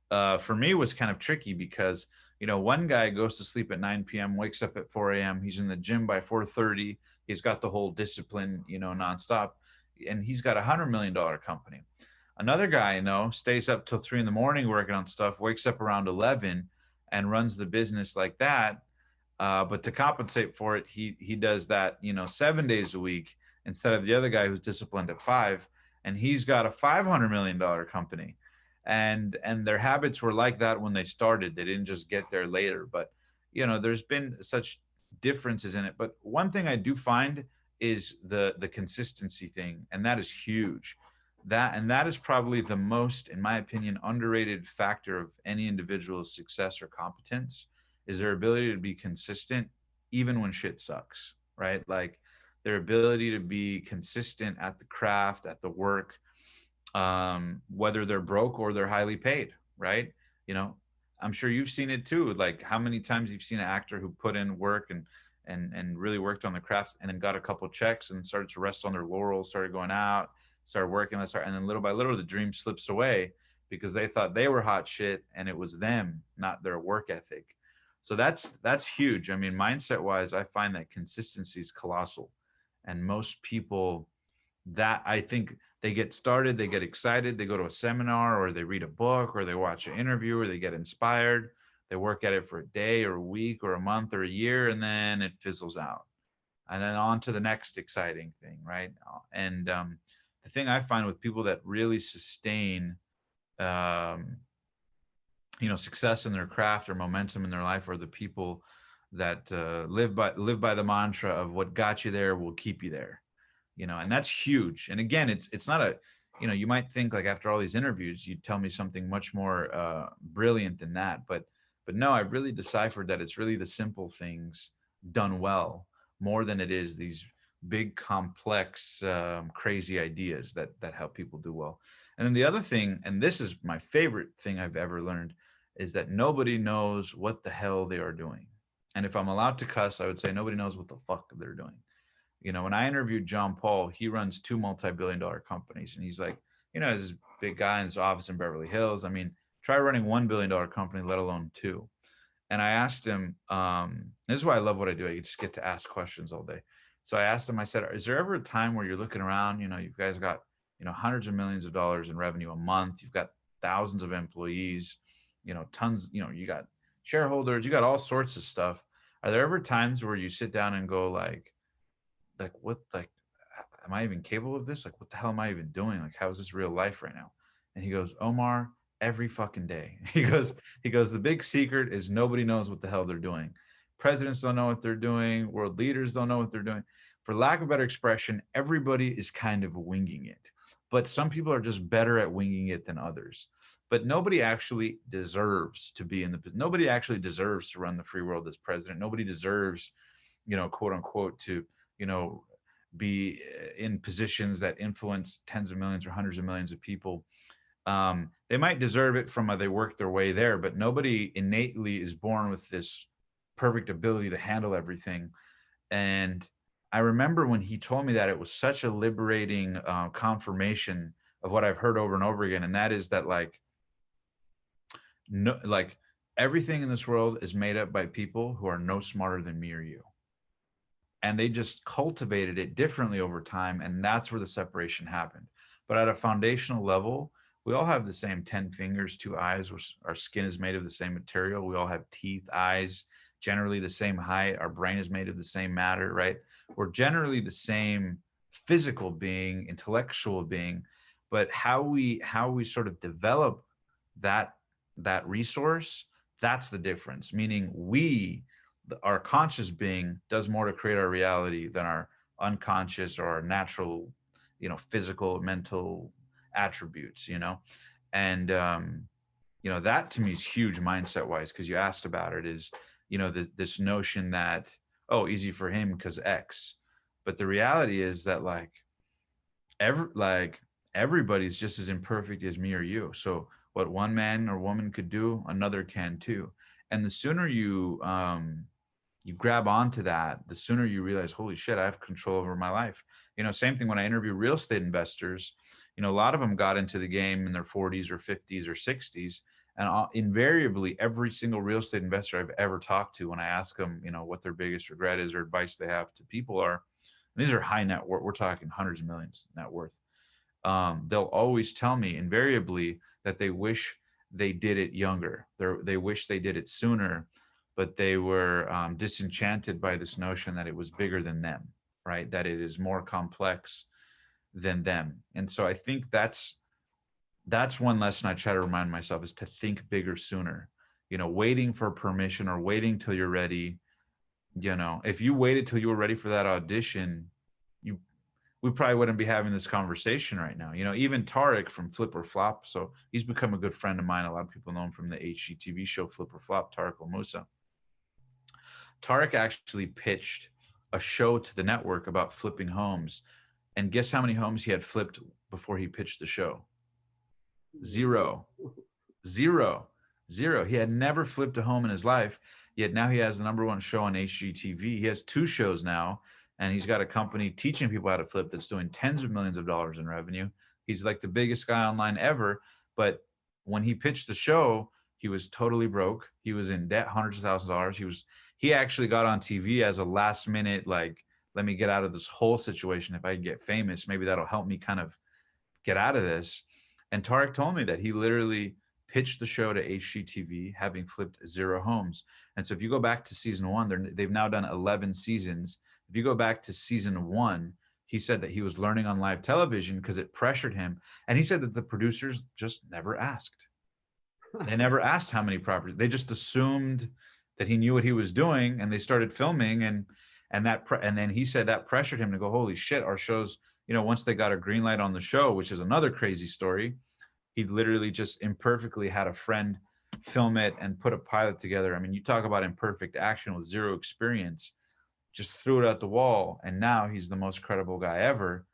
for me was kind of tricky, because, one guy goes to sleep at 9 p.m., wakes up at 4 a.m. He's in the gym by 4:30. He's got the whole discipline, nonstop, and he's got $100 million company. Another guy, stays up till 3 a.m. working on stuff, wakes up around 11 and runs the business like that. But to compensate for it, he does that, 7 days a week, instead of the other guy who's disciplined at 5, and he's got a $500 million company. And their habits were like that when they started. They didn't just get there later, but there's been such differences in it. But one thing I do find is the consistency thing, and that is huge. That is probably the most, in my opinion, underrated factor of any individual's success or competence, is their ability to be consistent even when shit sucks, right? Like their ability to be consistent at the craft, at the work, whether they're broke or they're highly paid, right? I'm sure you've seen it too. Like how many times you've seen an actor who put in work and really worked on the craft, and then got a couple checks and started to rest on their laurels, started going out, started working, and then little by little the dream slips away, because they thought they were hot shit and it was them, not their work ethic. So that's huge. I mean, mindset wise, I find that consistency is colossal. And most people, that I think, they get started, they get excited, they go to a seminar or they read a book or they watch an interview or they get inspired. They work at it for a day or a week or a month or a year, and then it fizzles out. And then on to the next exciting thing, right? And the thing I find with people that really sustain, success in their craft or momentum in their life, are the people that live by the mantra of what got you there will keep you there. And that's huge. And again, it's not you know, you might think like after all these interviews, you'd tell me something much more brilliant than that. But no, I've really deciphered that it's really the simple things done well more than it is these big, complex, crazy ideas that help people do well. And then the other thing, and this is my favorite thing I've ever learned, is that nobody knows what the hell they are doing. And if I'm allowed to cuss, I would say nobody knows what the fuck they're doing. You know, when I interviewed John Paul, he runs two multi-billion-dollar companies, and he's like, you know, this big guy in his office in Beverly Hills. I mean, try running $1 billion company, let alone two. And I asked him, this is why I love what I do. I just get to ask questions all day. So I asked him, I said, is there ever a time where you're looking around, you know, you guys got, you know, hundreds of millions of dollars in revenue a month. You've got thousands of employees, you know, tons, you know, you got shareholders, you got all sorts of stuff. Are there ever times where you sit down and go like, what, like, am I even capable of this? Like, what the hell am I even doing? Like, how is this real life right now? And he goes, Omar, every fucking day. He goes, the big secret is nobody knows what the hell they're doing. Presidents don't know what they're doing. World leaders don't know what they're doing. For lack of better expression, everybody is kind of winging it. But some people are just better at winging it than others. But nobody actually deserves to be nobody actually deserves to run the free world as president. Nobody deserves, you know, quote unquote, to, you know, be in positions that influence tens of millions or hundreds of millions of people. They might deserve it from they work their way there, but nobody innately is born with this perfect ability to handle everything. And I remember when he told me that, it was such a liberating confirmation of what I've heard over and over again. And that is that like everything in this world is made up by people who are no smarter than me or you. And they just cultivated it differently over time. And that's where the separation happened. But at a foundational level, we all have the same 10 fingers, 2 eyes. Our skin is made of the same material. We all have teeth, eyes, generally the same height. Our brain is made of the same matter, right? We're generally the same physical being, intellectual being, but how we sort of develop that resource, that's the difference. Meaning our conscious being does more to create our reality than our unconscious or our natural, you know, physical, mental attributes, you know. And you know, that to me is huge mindset wise, because you asked about it, is, you know, this notion that, oh, easy for him because X. But the reality is that everybody's just as imperfect as me or you. So what one man or woman could do, another can too. And the sooner you grab onto that, the sooner you realize, holy shit, I have control over my life. You know, same thing when I interview real estate investors. You know, a lot of them got into the game in their 40s or 50s or 60s. And invariably, every single real estate investor I've ever talked to, when I ask them, you know, what their biggest regret is or advice they have to people are, these are high net worth, we're talking hundreds of millions net worth. They'll always tell me invariably that they wish they did it younger. They wish they did it sooner, but they were disenchanted by this notion that it was bigger than them, right? That it is more complex than them. And so I think that's one lesson I try to remind myself, is to think bigger sooner. You know, waiting for permission or waiting till you're ready. You know, if you waited till you were ready for that audition, we probably wouldn't be having this conversation right now. You know, even Tariq from Flip or Flop, so he's become a good friend of mine. A lot of people know him from the HGTV show Flip or Flop, Tariq El-Moussa. Tariq actually pitched a show to the network about flipping homes. And guess how many homes he had flipped before he pitched the show? Zero. He had never flipped a home in his life, yet now he has the #1 show on HGTV. He has 2 shows now, and he's got a company teaching people how to flip that's doing tens of millions of dollars in revenue. He's like the biggest guy online ever. But when he pitched the show, he was totally broke. He was in debt, hundreds of thousands of dollars. He actually got on TV as a last minute, like, let me get out of this whole situation. If I can get famous, maybe that'll help me kind of get out of this. And Tariq told me that he literally pitched the show to HGTV having flipped 0 homes. And so if you go back to season 1, they've now done 11 seasons. If you go back to season 1, he said that he was learning on live television because it pressured him. And he said that the producers just never asked. They never asked how many properties. They just assumed that he knew what he was doing, and they started filming. And then he said that pressured him to go, holy shit, our show's you know, once they got a green light on the show, which is another crazy story, he literally just imperfectly had a friend film it and put a pilot together. I mean, you talk about imperfect action with zero experience, just threw it at the wall. And now he's the most credible guy ever.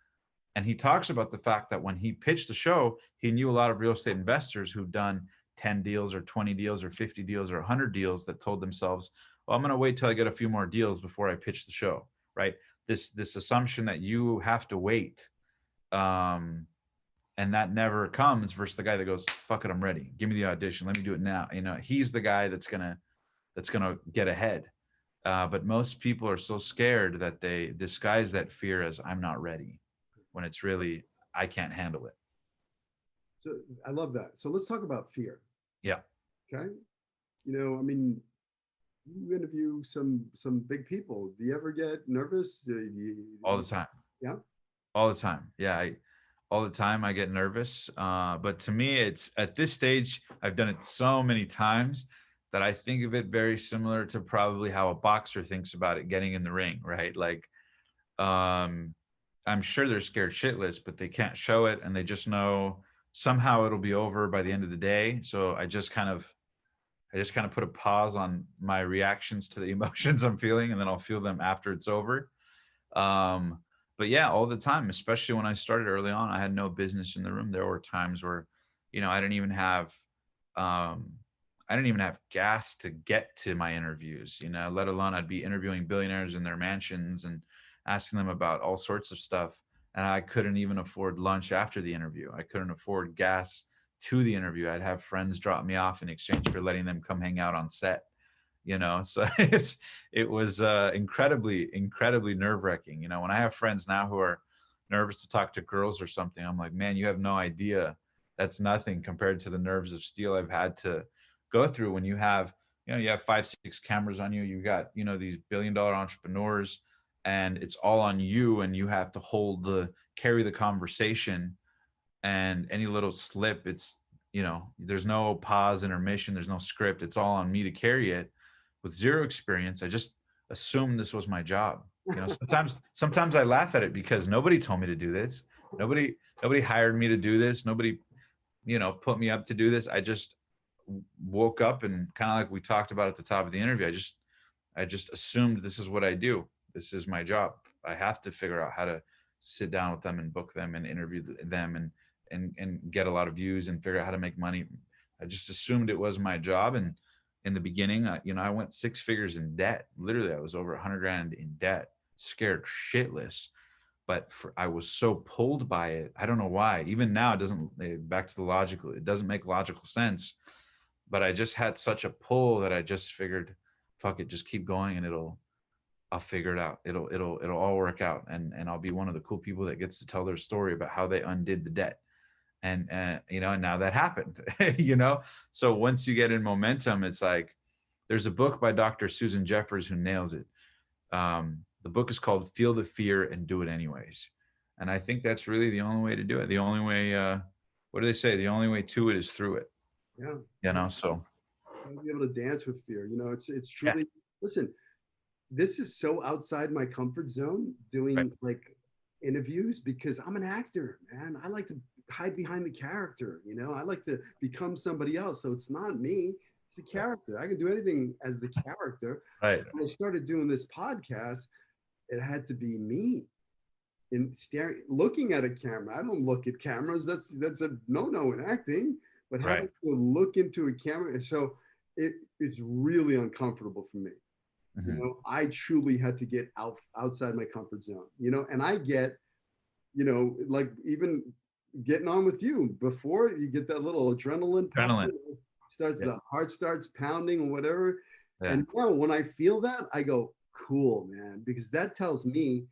And he talks about the fact that when he pitched the show, he knew a lot of real estate investors who'd done 10 deals or 20 deals or 50 deals or 100 deals that told themselves, well, I'm going to wait till I get a few more deals before I pitch the show, right? This assumption that you have to wait, and that never comes, versus the guy that goes, fuck it, I'm ready. Give me the audition. Let me do it now. You know, he's the guy that's gonna get ahead. But most people are so scared that they disguise that fear as I'm not ready, when it's really I can't handle it. So I love that. So let's talk about fear. Yeah. Okay. You know, I mean, you interview some big people. Do you ever get nervous? All the time. Yeah. All the time. Yeah. All the time I get nervous. But to me, it's at this stage, I've done it so many times that I think of it very similar to probably how a boxer thinks about it getting in the ring, right? Like, I'm sure they're scared shitless, but they can't show it. And they just know somehow it'll be over by the end of the day. So I just kind of put a pause on my reactions to the emotions I'm feeling, and then I'll feel them after it's over. But yeah, all the time, especially when I started early on, I had no business in the room. There were times where, you know, I didn't even have gas to get to my interviews, you know, let alone I'd be interviewing billionaires in their mansions and asking them about all sorts of stuff. And I couldn't even afford lunch after the interview. I couldn't afford gas to the interview. I'd have friends drop me off in exchange for letting them come hang out on set, you know. So it was incredibly nerve-wracking. You know, when I have friends now who are nervous to talk to girls or something, I'm like, man, you have no idea. That's nothing compared to the nerves of steel I've had to go through when you have 5-6 cameras on you. You got, you know, these billion-dollar entrepreneurs, and it's all on you, and you have to carry the conversation. And any little slip, it's, you know, there's no pause, intermission, there's no script. It's all on me to carry it. With zero experience, I just assumed this was my job. You know, sometimes I laugh at it because nobody told me to do this. Nobody hired me to do this. Nobody, you know, put me up to do this. I just woke up, and kind of like we talked about at the top of the interview, I just assumed this is what I do. This is my job. I have to figure out how to sit down with them and book them and interview them and get a lot of views and figure out how to make money. I just assumed it was my job. And in the beginning, you know, I went 6 figures in debt. Literally, I was over 100 grand in debt, scared shitless. But I was so pulled by it. I don't know why. Even now, it doesn't, back to the logical, it doesn't make logical sense. But I just had such a pull that I just figured, fuck it, just keep going, and I'll figure it out. It'll all work out. And I'll be one of the cool people that gets to tell their story about how they undid the debt. And you know, and now that happened, you know? So once you get in momentum, it's like, there's a book by Dr. Susan Jeffers who nails it. The book is called Feel the Fear and Do It Anyways. And I think that's really the only way to do it. The only way, what do they say? The only way to it is through it. Yeah. You know, so. I'll be able to dance with fear. You know, it's truly, listen, this is so outside my comfort zone doing like interviews, because I'm an actor, man. I like to hide behind the character, you know, I like to become somebody else. So it's not me, it's the character. I can do anything as the character. Right. When I started doing this podcast, it had to be me in looking at a camera. I don't look at cameras. That's a no-no in acting, but having to look into a camera. So it's really uncomfortable for me. Mm-hmm. You know, I truly had to get outside my comfort zone, you know, and I get, you know, like even getting on with you before you get that little adrenaline. The heart starts pounding or whatever. Yeah. And now when I feel that, I go, cool, man, because that tells me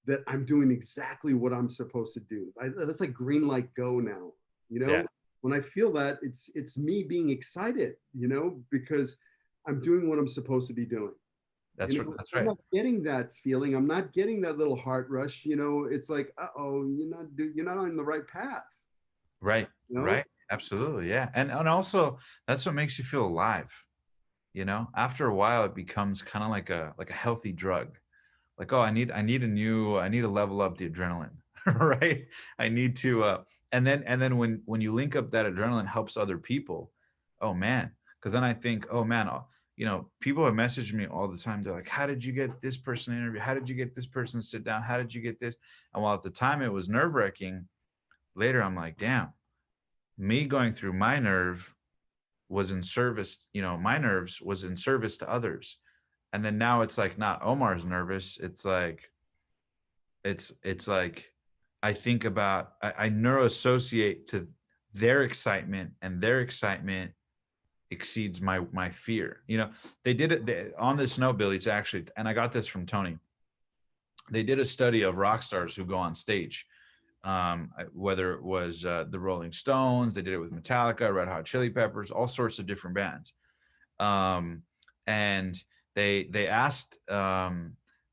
that I'm doing exactly what I'm supposed to do. That's like green light, go now, you know. Yeah. When I feel that, it's me being excited, you know, because I'm doing what I'm supposed to be doing. That's right. I'm not getting that feeling. I'm not getting that little heart rush. You know, it's like, you're not on the right path. Right. You know? Right. Absolutely. Yeah. And also that's what makes you feel alive. You know, after a while, it becomes kind of like a healthy drug. Like, oh, I need to level up the adrenaline. right? I need to, and then when you link up that adrenaline helps other people, oh man, because then I think, oh man, people have messaged me all the time. They're like, how did you get this person interview? How did you get this person to sit down? How did you get this? And while at the time it was nerve wracking, later I'm like, damn, me going through my nerve was in service, my nerves was in service to others. And then now it's like not Omar's nervous. It's like, it's like I think about, I neuroassociate to their excitement, and their excitement exceeds my fear. They did it on this note, Billy. It's actually, and I got this from Tony. They did a study of rock stars who go on stage, whether it was the Rolling Stones, they did it with Metallica, Red Hot Chili Peppers, all sorts of different bands. And they asked,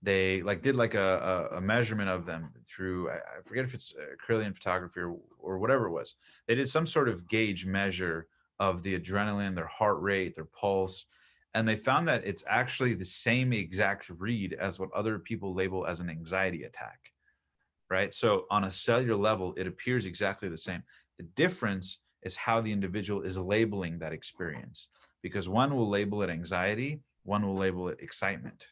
they like did like a measurement of them through, I forget if it's acrylic photography or whatever it was. They did some sort of gauge measure of the adrenaline, their heart rate, their pulse. And they found that it's actually the same exact read as what other people label as an anxiety attack, right? So on a cellular level, it appears exactly the same. The difference is how the individual is labeling that experience, because one will label it anxiety, one will label it excitement,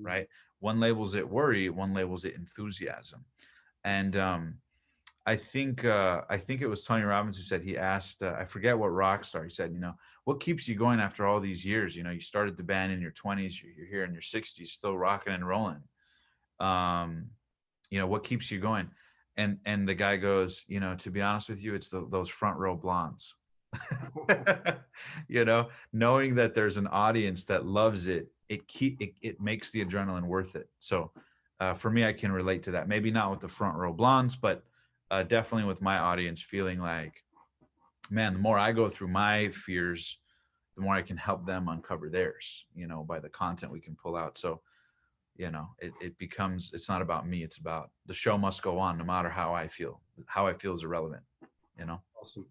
right? One labels it worry, one labels it enthusiasm. And I think it was Tony Robbins who said, he asked, I forget what rock star, he said, what keeps you going after all these years? You started the band in your 20s, you're here in your 60s, still rocking and rolling. What keeps you going? And the guy goes, to be honest with you, it's those front row blondes. Knowing that there's an audience that loves it, it makes the adrenaline worth it. So for me, I can relate to that. Maybe not with the front row blondes, but definitely with my audience, feeling like, man, the more I go through my fears, the more I can help them uncover theirs, by the content we can pull out. So it becomes, it's not about me, it's about the show must go on no matter how I feel. How I feel is irrelevant. Awesome.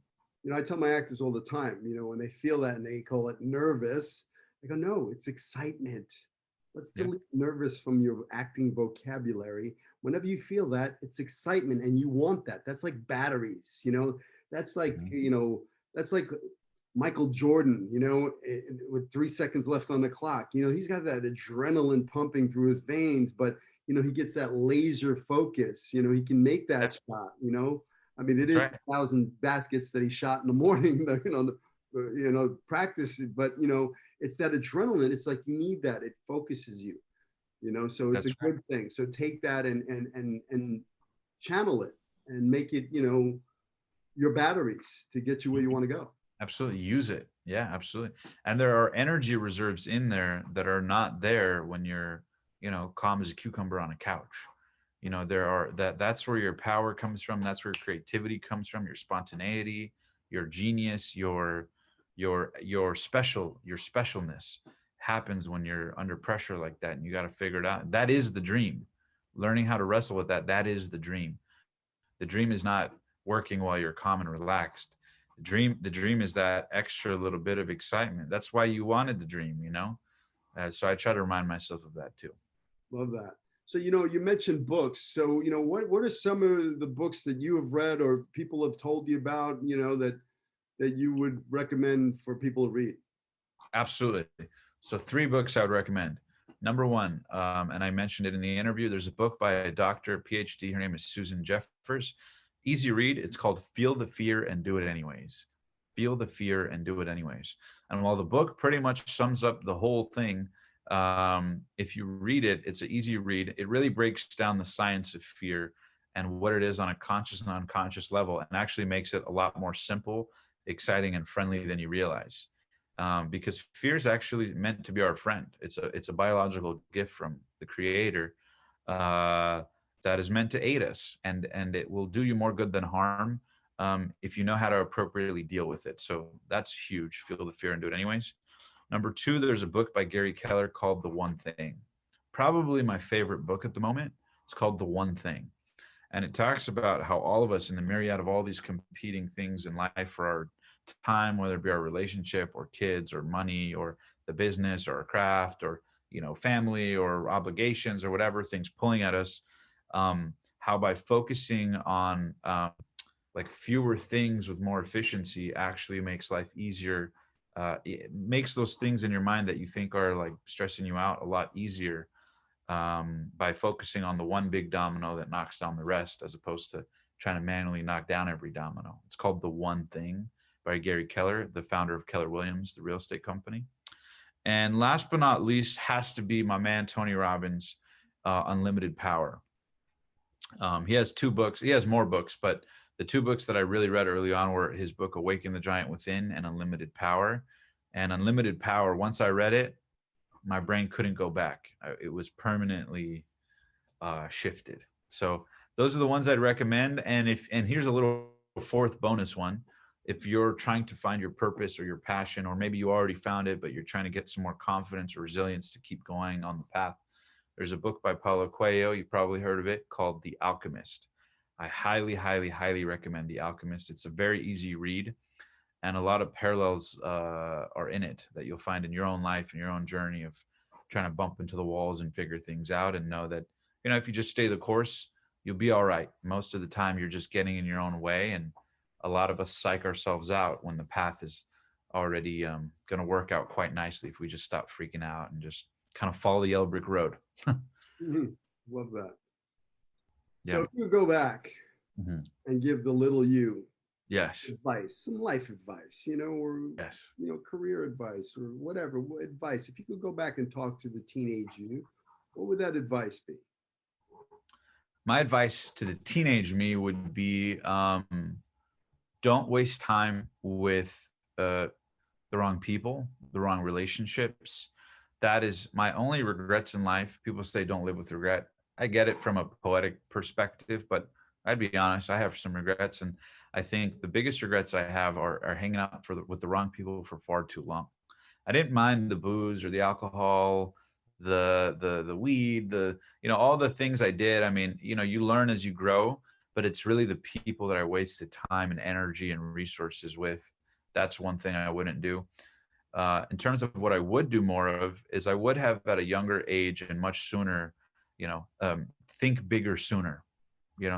I tell my actors all the time, when they feel that and they call it nervous, I go, no, it's excitement. Let's delete nervous from your acting vocabulary. Whenever you feel that, it's excitement and you want that. That's like batteries, that's like, that's like Michael Jordan, with 3 seconds left on the clock. He's got that adrenaline pumping through his veins, but, he gets that laser focus. He can make that shot, I mean, it is right. 1,000 baskets that he shot in the morning, practice, but, it's that adrenaline. It's like you need that. It focuses you, so it's a good thing. So take that and channel it and make it, your batteries to get you where you want to go. Absolutely. Use it. Yeah, absolutely. And there are energy reserves in there that are not there when you're, calm as a cucumber on a couch. That's where your power comes from. That's where creativity comes from, your spontaneity, your genius, your specialness happens when you're under pressure like that, and you got to figure it out. That is the dream. Learning how to wrestle with that is the dream. The dream is not working while you're calm and relaxed. The dream is that extra little bit of excitement. That's why you wanted the dream, so I try to remind myself of that too. Love that. So, you mentioned books. So, what are some of the books that you have read or people have told you about, that you would recommend for people to read? Absolutely. So 3 books I would recommend. Number 1, and I mentioned it in the interview, there's a book by a doctor, PhD. Her name is Susan Jeffers. Easy read. It's called Feel the Fear and Do It Anyways. Feel the Fear and Do It Anyways. And while the book pretty much sums up the whole thing, if you read it, it's an easy read. It really breaks down the science of fear and what it is on a conscious and unconscious level, and actually makes it a lot more simple, exciting, and friendly than you realize. Because fear is actually meant to be our friend. It's a biological gift from the Creator that is meant to aid us, and it will do you more good than harm if you know how to appropriately deal with it. So that's huge. Feel the fear and do it anyways. Number 2, there's a book by Gary Keller called The One Thing. Probably my favorite book at the moment. It's called The One Thing. And it talks about how all of us, in the myriad of all these competing things in life for our time, whether it be our relationship or kids or money or the business or a craft or, family or obligations or whatever things pulling at us, how by focusing on like fewer things with more efficiency actually makes life easier. It makes those things in your mind that you think are like stressing you out a lot easier, by focusing on the one big domino that knocks down the rest, as opposed to trying to manually knock down every domino. It's called The One Thing by Gary Keller, the founder of Keller Williams, the real estate company. And last but not least has to be my man, Tony Robbins, Unlimited Power. He has 2 books. He has more books, but the 2 books that I really read early on were his book, Awaken the Giant Within, and Unlimited Power. And Unlimited Power, once I read it, my brain couldn't go back. It was permanently shifted. So those are the ones I'd recommend. And here's a little 4th bonus one. If you're trying to find your purpose or your passion, or maybe you already found it, but you're trying to get some more confidence or resilience to keep going on the path, there's a book by Paulo Coelho, you probably heard of it, called The Alchemist. I highly, highly, highly recommend The Alchemist. It's a very easy read, and a lot of parallels are in it that you'll find in your own life and your own journey of trying to bump into the walls and figure things out, and know that, if you just stay the course, you'll be all right. Most of the time, you're just getting in your own way, and a lot of us psych ourselves out when the path is already going to work out quite nicely if we just stop freaking out and just kind of follow the yellow brick road. Love that. Yeah. So if you go back and give the little you Yes. advice, some life advice, or Yes. career advice or whatever advice, if you could go back and talk to the teenage you, what would that advice be? My advice to the teenage me would be, don't waste time with the wrong people, the wrong relationships. That is my only regrets in life. People say don't live with regret. I get it from a poetic perspective, but I'd be honest, I have some regrets. And I think the biggest regrets I have are hanging out with the wrong people for far too long. I didn't mind the booze or the alcohol, the weed, all the things I did. I mean, you learn as you grow, but it's really the people that I wasted time and energy and resources with. That's one thing I wouldn't do. In terms of what I would do more of, is I would have at a younger age and much sooner, think bigger sooner.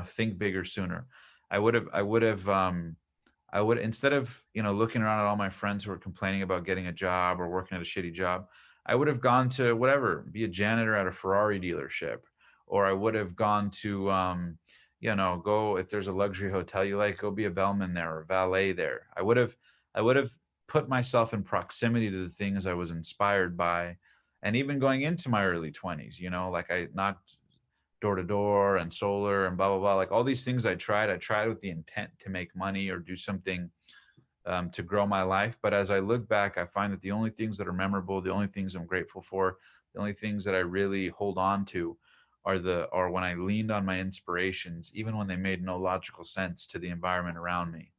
Think bigger sooner. I would instead of looking around at all my friends who are complaining about getting a job or working at a shitty job, I would have gone to whatever, be a janitor at a Ferrari dealership, or I would have gone to go, if there's a luxury hotel you like, go be a bellman there or valet there. I would have put myself in proximity to the things I was inspired by. And even going into my early 20s, like I knocked door to door and solar and blah, blah, blah. Like all these things I tried with the intent to make money or do something to grow my life. But as I look back, I find that the only things that are memorable, the only things I'm grateful for, the only things that I really hold on to are when I leaned on my inspirations, even when they made no logical sense to the environment around me.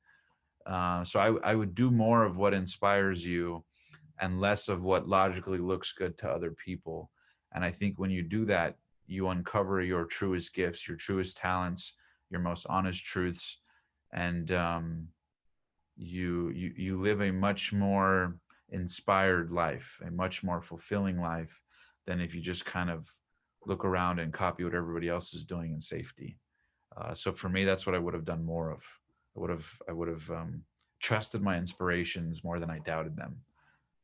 So I would do more of what inspires you and less of what logically looks good to other people. And I think when you do that, you uncover your truest gifts, your truest talents, your most honest truths, and you live a much more inspired life, a much more fulfilling life than if you just kind of look around and copy what everybody else is doing in safety. So for me, that's what I would have done more of. I would have trusted my inspirations more than I doubted them,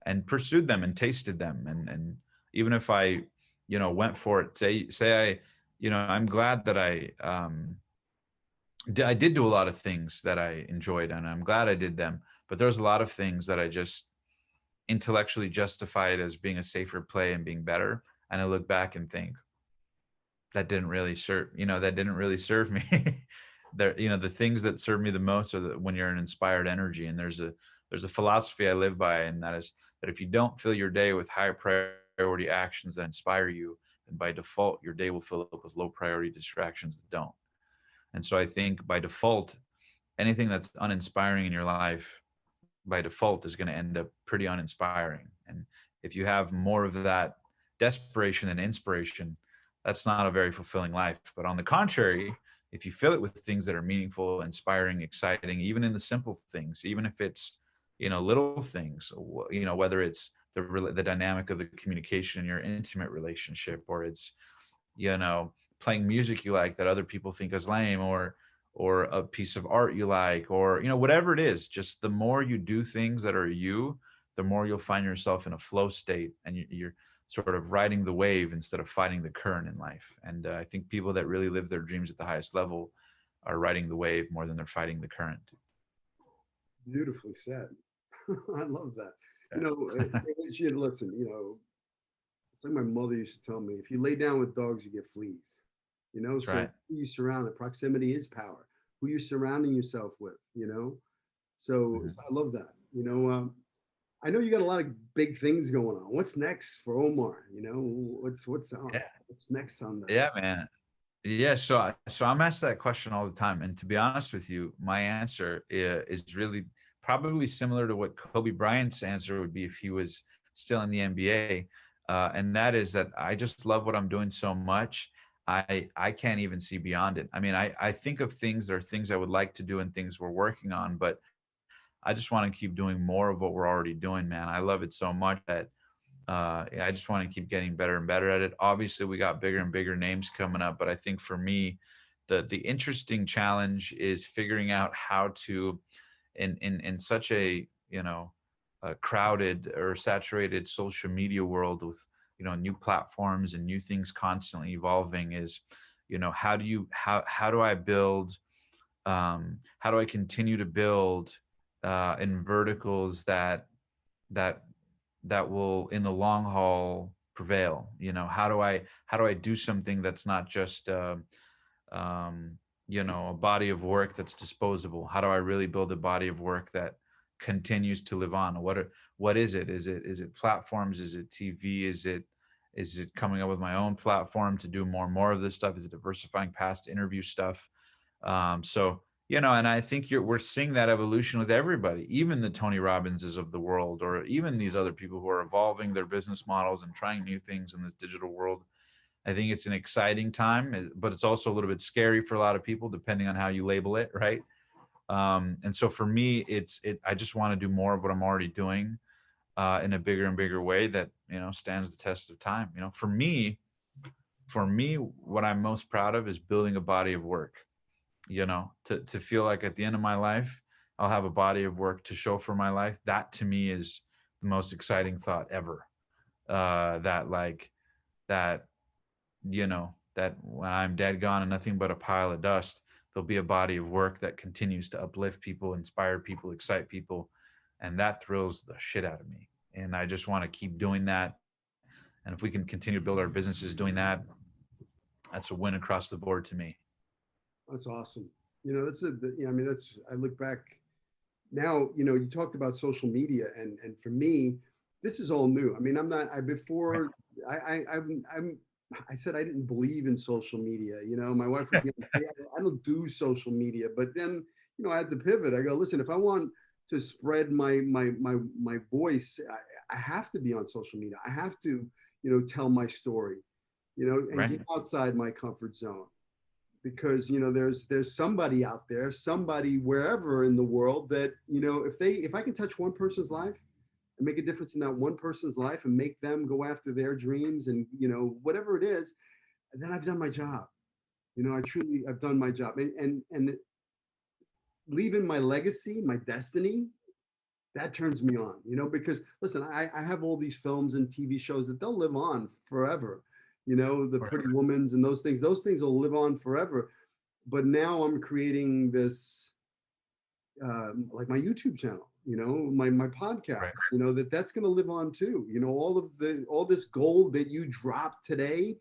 and pursued them and tasted them. And even if I, went for it, say I'm glad that I did do a lot of things that I enjoyed, and I'm glad I did them. But there's a lot of things that I just intellectually justified as being a safer play and being better. And I look back and think, that didn't really serve me. The things that serve me the most are when you're an inspired energy. And there's a philosophy I live by, and that is that if you don't fill your day with high priority actions that inspire you, then by default, your day will fill up with low priority distractions that don't. And so I think by default, anything that's uninspiring in your life by default is going to end up pretty uninspiring. And if you have more of that desperation than inspiration, that's not a very fulfilling life. But on the contrary, if you fill it with things that are meaningful, inspiring, exciting, even in the simple things, even if it's, little things, whether it's the dynamic of the communication in your intimate relationship, or it's, playing music you like that other people think is lame, or a piece of art you like, or, you know, whatever it is. Just the more you do things that are you, the more you'll find yourself in a flow state, and you're sort of riding the wave instead of fighting the current in life. And I think people that really live their dreams at the highest level are riding the wave more than they're fighting the current. Beautifully said. I love that. You Yeah. know, listen, you know, it's like my mother used to tell me, if you lay down with dogs, you get fleas. You know, That's so right. who you surround, the proximity is power. Who you're surrounding yourself with, you know? So, Mhm. so I love that. You know, I know you got a lot of big things going on. What's next for Omar? You know, Yeah. what's next on the Yeah, man. Yeah, so I'm asked that question all the time, and to be honest with you, my answer is really probably similar to what Kobe Bryant's answer would be if he was still in the NBA, and that is that I just love what I'm doing so much. I can't even see beyond it. I mean, I think of things, there are things I would like to do and things we're working on, but I just want to keep doing more of what we're already doing, man. I love it so much that I just want to keep getting better and better at it. Obviously, we got bigger and bigger names coming up, but I think for me, the interesting challenge is figuring out how to, in such a, you know, a crowded or saturated social media world with, you know, new platforms and new things constantly evolving, is, you know, how do I build, how do I continue to build in verticals that that will in the long haul prevail. You know, how do I do something that's not just um, you know, a body of work that's disposable? How do I really build a body of work that continues to live on? What is it? Is it platforms? Is it TV? Is it coming up with my own platform to do more and more of this stuff? Is it diversifying past interview stuff? So, you know, and I think we're seeing that evolution with everybody, even the Tony Robbinses of the world, or even these other people who are evolving their business models and trying new things in this digital world. I think it's an exciting time, but it's also a little bit scary for a lot of people, depending on how you label it, right? And so for me, I just want to do more of what I'm already doing in a bigger and bigger way that, you know, stands the test of time. You know, for me, what I'm most proud of is building a body of work, you know, to feel like at the end of my life, I'll have a body of work to show for my life. That to me is the most exciting thought ever. That like that, you know, that when I'm dead, gone, and nothing but a pile of dust, there'll be a body of work that continues to uplift people, inspire people, excite people. And that thrills the shit out of me. And I just want to keep doing that. And if we can continue to build our businesses doing that, that's a win across the board to me. That's awesome. You know, you know, I mean, I look back now, you know, you talked about social media, and for me, this is all new. I mean, I'm not, I, Right. before I said I didn't believe in social media. You know, my wife would be like, "Hey, I don't do social media," but then, you know, I had to pivot. I go, listen, if I want to spread my voice, I have to be on social media. I have to, you know, tell my story, you know, and Right. get outside my comfort zone, because you know there's somebody out there, somebody wherever in the world, that, you know, if I can touch one person's life and make a difference in that one person's life and make them go after their dreams, and you know, whatever it is, then I've done my job. You know, I've done my job, and leaving my legacy, my destiny, that turns me on, you know, because listen, I have all these films and TV shows that they'll live on forever. You know, the Pretty Forever. Womans and those things will live on forever. But now I'm creating this, like my YouTube channel, you know, my podcast, Right. you know, that's going to live on too. You know, all this gold that you drop today,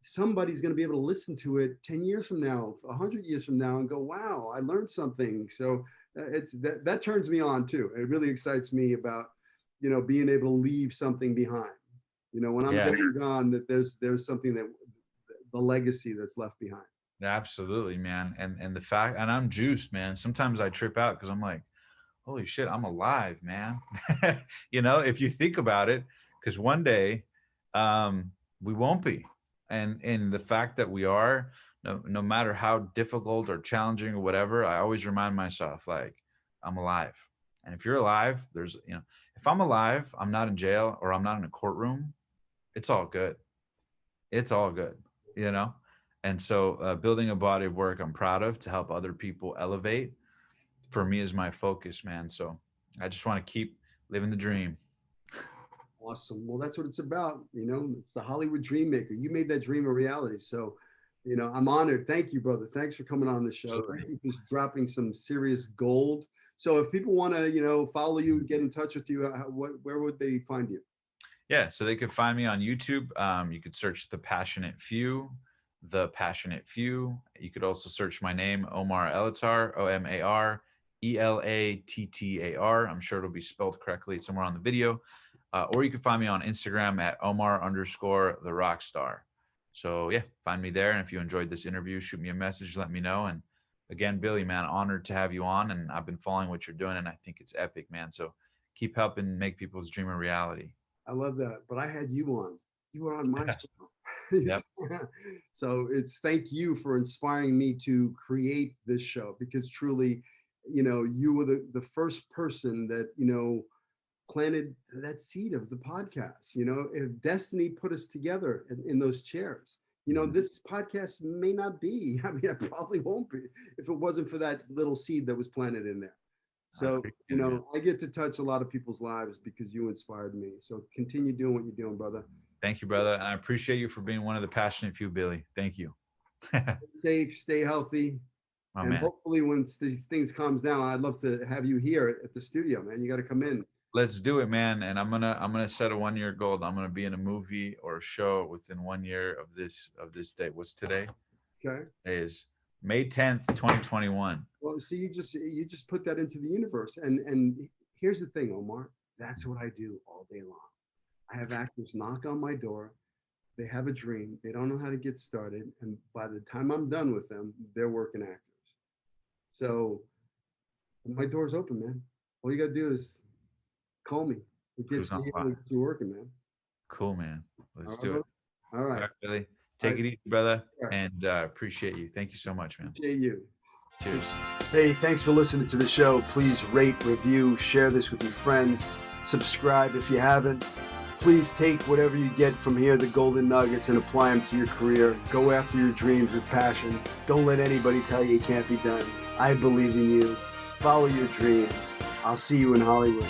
somebody's going to be able to listen to it 10 years from now, 100 years from now, and go, wow, I learned something. So it's that turns me on too. It really excites me about, you know, being able to leave something behind. You know, when I'm Yeah. dead and gone, that there's something that the legacy that's left behind. Absolutely, man. And the fact, and I'm juiced, man. Sometimes I trip out because I'm like, holy shit, I'm alive, man. You know, if you think about it, because one day um, we won't be. And the fact that we are, no matter how difficult or challenging or whatever, I always remind myself, like, I'm alive. And if you're alive, there's, you know, if I'm alive, I'm not in jail or I'm not in a courtroom, it's all good. It's all good, you know? And so building a body of work I'm proud of to help other people elevate, for me, is my focus, man. So I just want to keep living the dream. Awesome. Well, that's what it's about. It's the Hollywood Dreammaker. You made that dream a reality. So, I'm honored. Thank you, brother. Thanks for coming on the show. Absolutely. Thank you for dropping some serious gold. So if people want to, follow you, get in touch with you, where would they find you? Yeah, so they could find me on YouTube. You could search The Passionate Few, The Passionate Few. You could also search my name, Omar Elattar, Omarelattar. I'm sure it'll be spelled correctly somewhere on the video. Or you can find me on Instagram at Omar_the_rockstar. So yeah, find me there. And if you enjoyed this interview, shoot me a message, let me know. And again, Billy, man, honored to have you on. And I've been following what you're doing, and I think it's epic, man. So keep helping make people's dream a reality. I love that. But I had you on. You were on my show. Yep. So thank you for inspiring me to create this show, because truly, you were the first person that, planted that seed of the podcast. If destiny put us together in those chairs, this podcast may not be. I mean, it probably won't be if it wasn't for that little seed that was planted in there. So, I get to touch a lot of people's lives because you inspired me. So continue doing what you're doing, brother. Thank you, brother. And I appreciate you for being one of the passionate few, Billy. Thank you. Stay safe, stay healthy. My and man. Hopefully when these things calms down, I'd love to have you here at the studio, man. You got to come in. Let's do it, man. And I'm gonna set a 1-year goal. I'm gonna be in a movie or a show within 1 year of this date. What's today? Okay. Today is May 10th, 2021. Well, so you just put that into the universe. And here's the thing, Omar. That's what I do all day long. I have actors knock on my door. They have a dream. They don't know how to get started. And by the time I'm done with them, they're working actors. So my door's open, man. All you got to do is call me. We'll get you working, man. Cool, man. Let's do it. All right. Billy. Take it easy, brother. And appreciate you. Thank you so much, man. Appreciate you. Cheers. Hey, thanks for listening to the show. Please rate, review, share this with your friends. Subscribe if you haven't. Please take whatever you get from here, the golden nuggets, and apply them to your career. Go after your dreams with passion. Don't let anybody tell you it can't be done. I believe in you. Follow your dreams. I'll see you in Hollywood.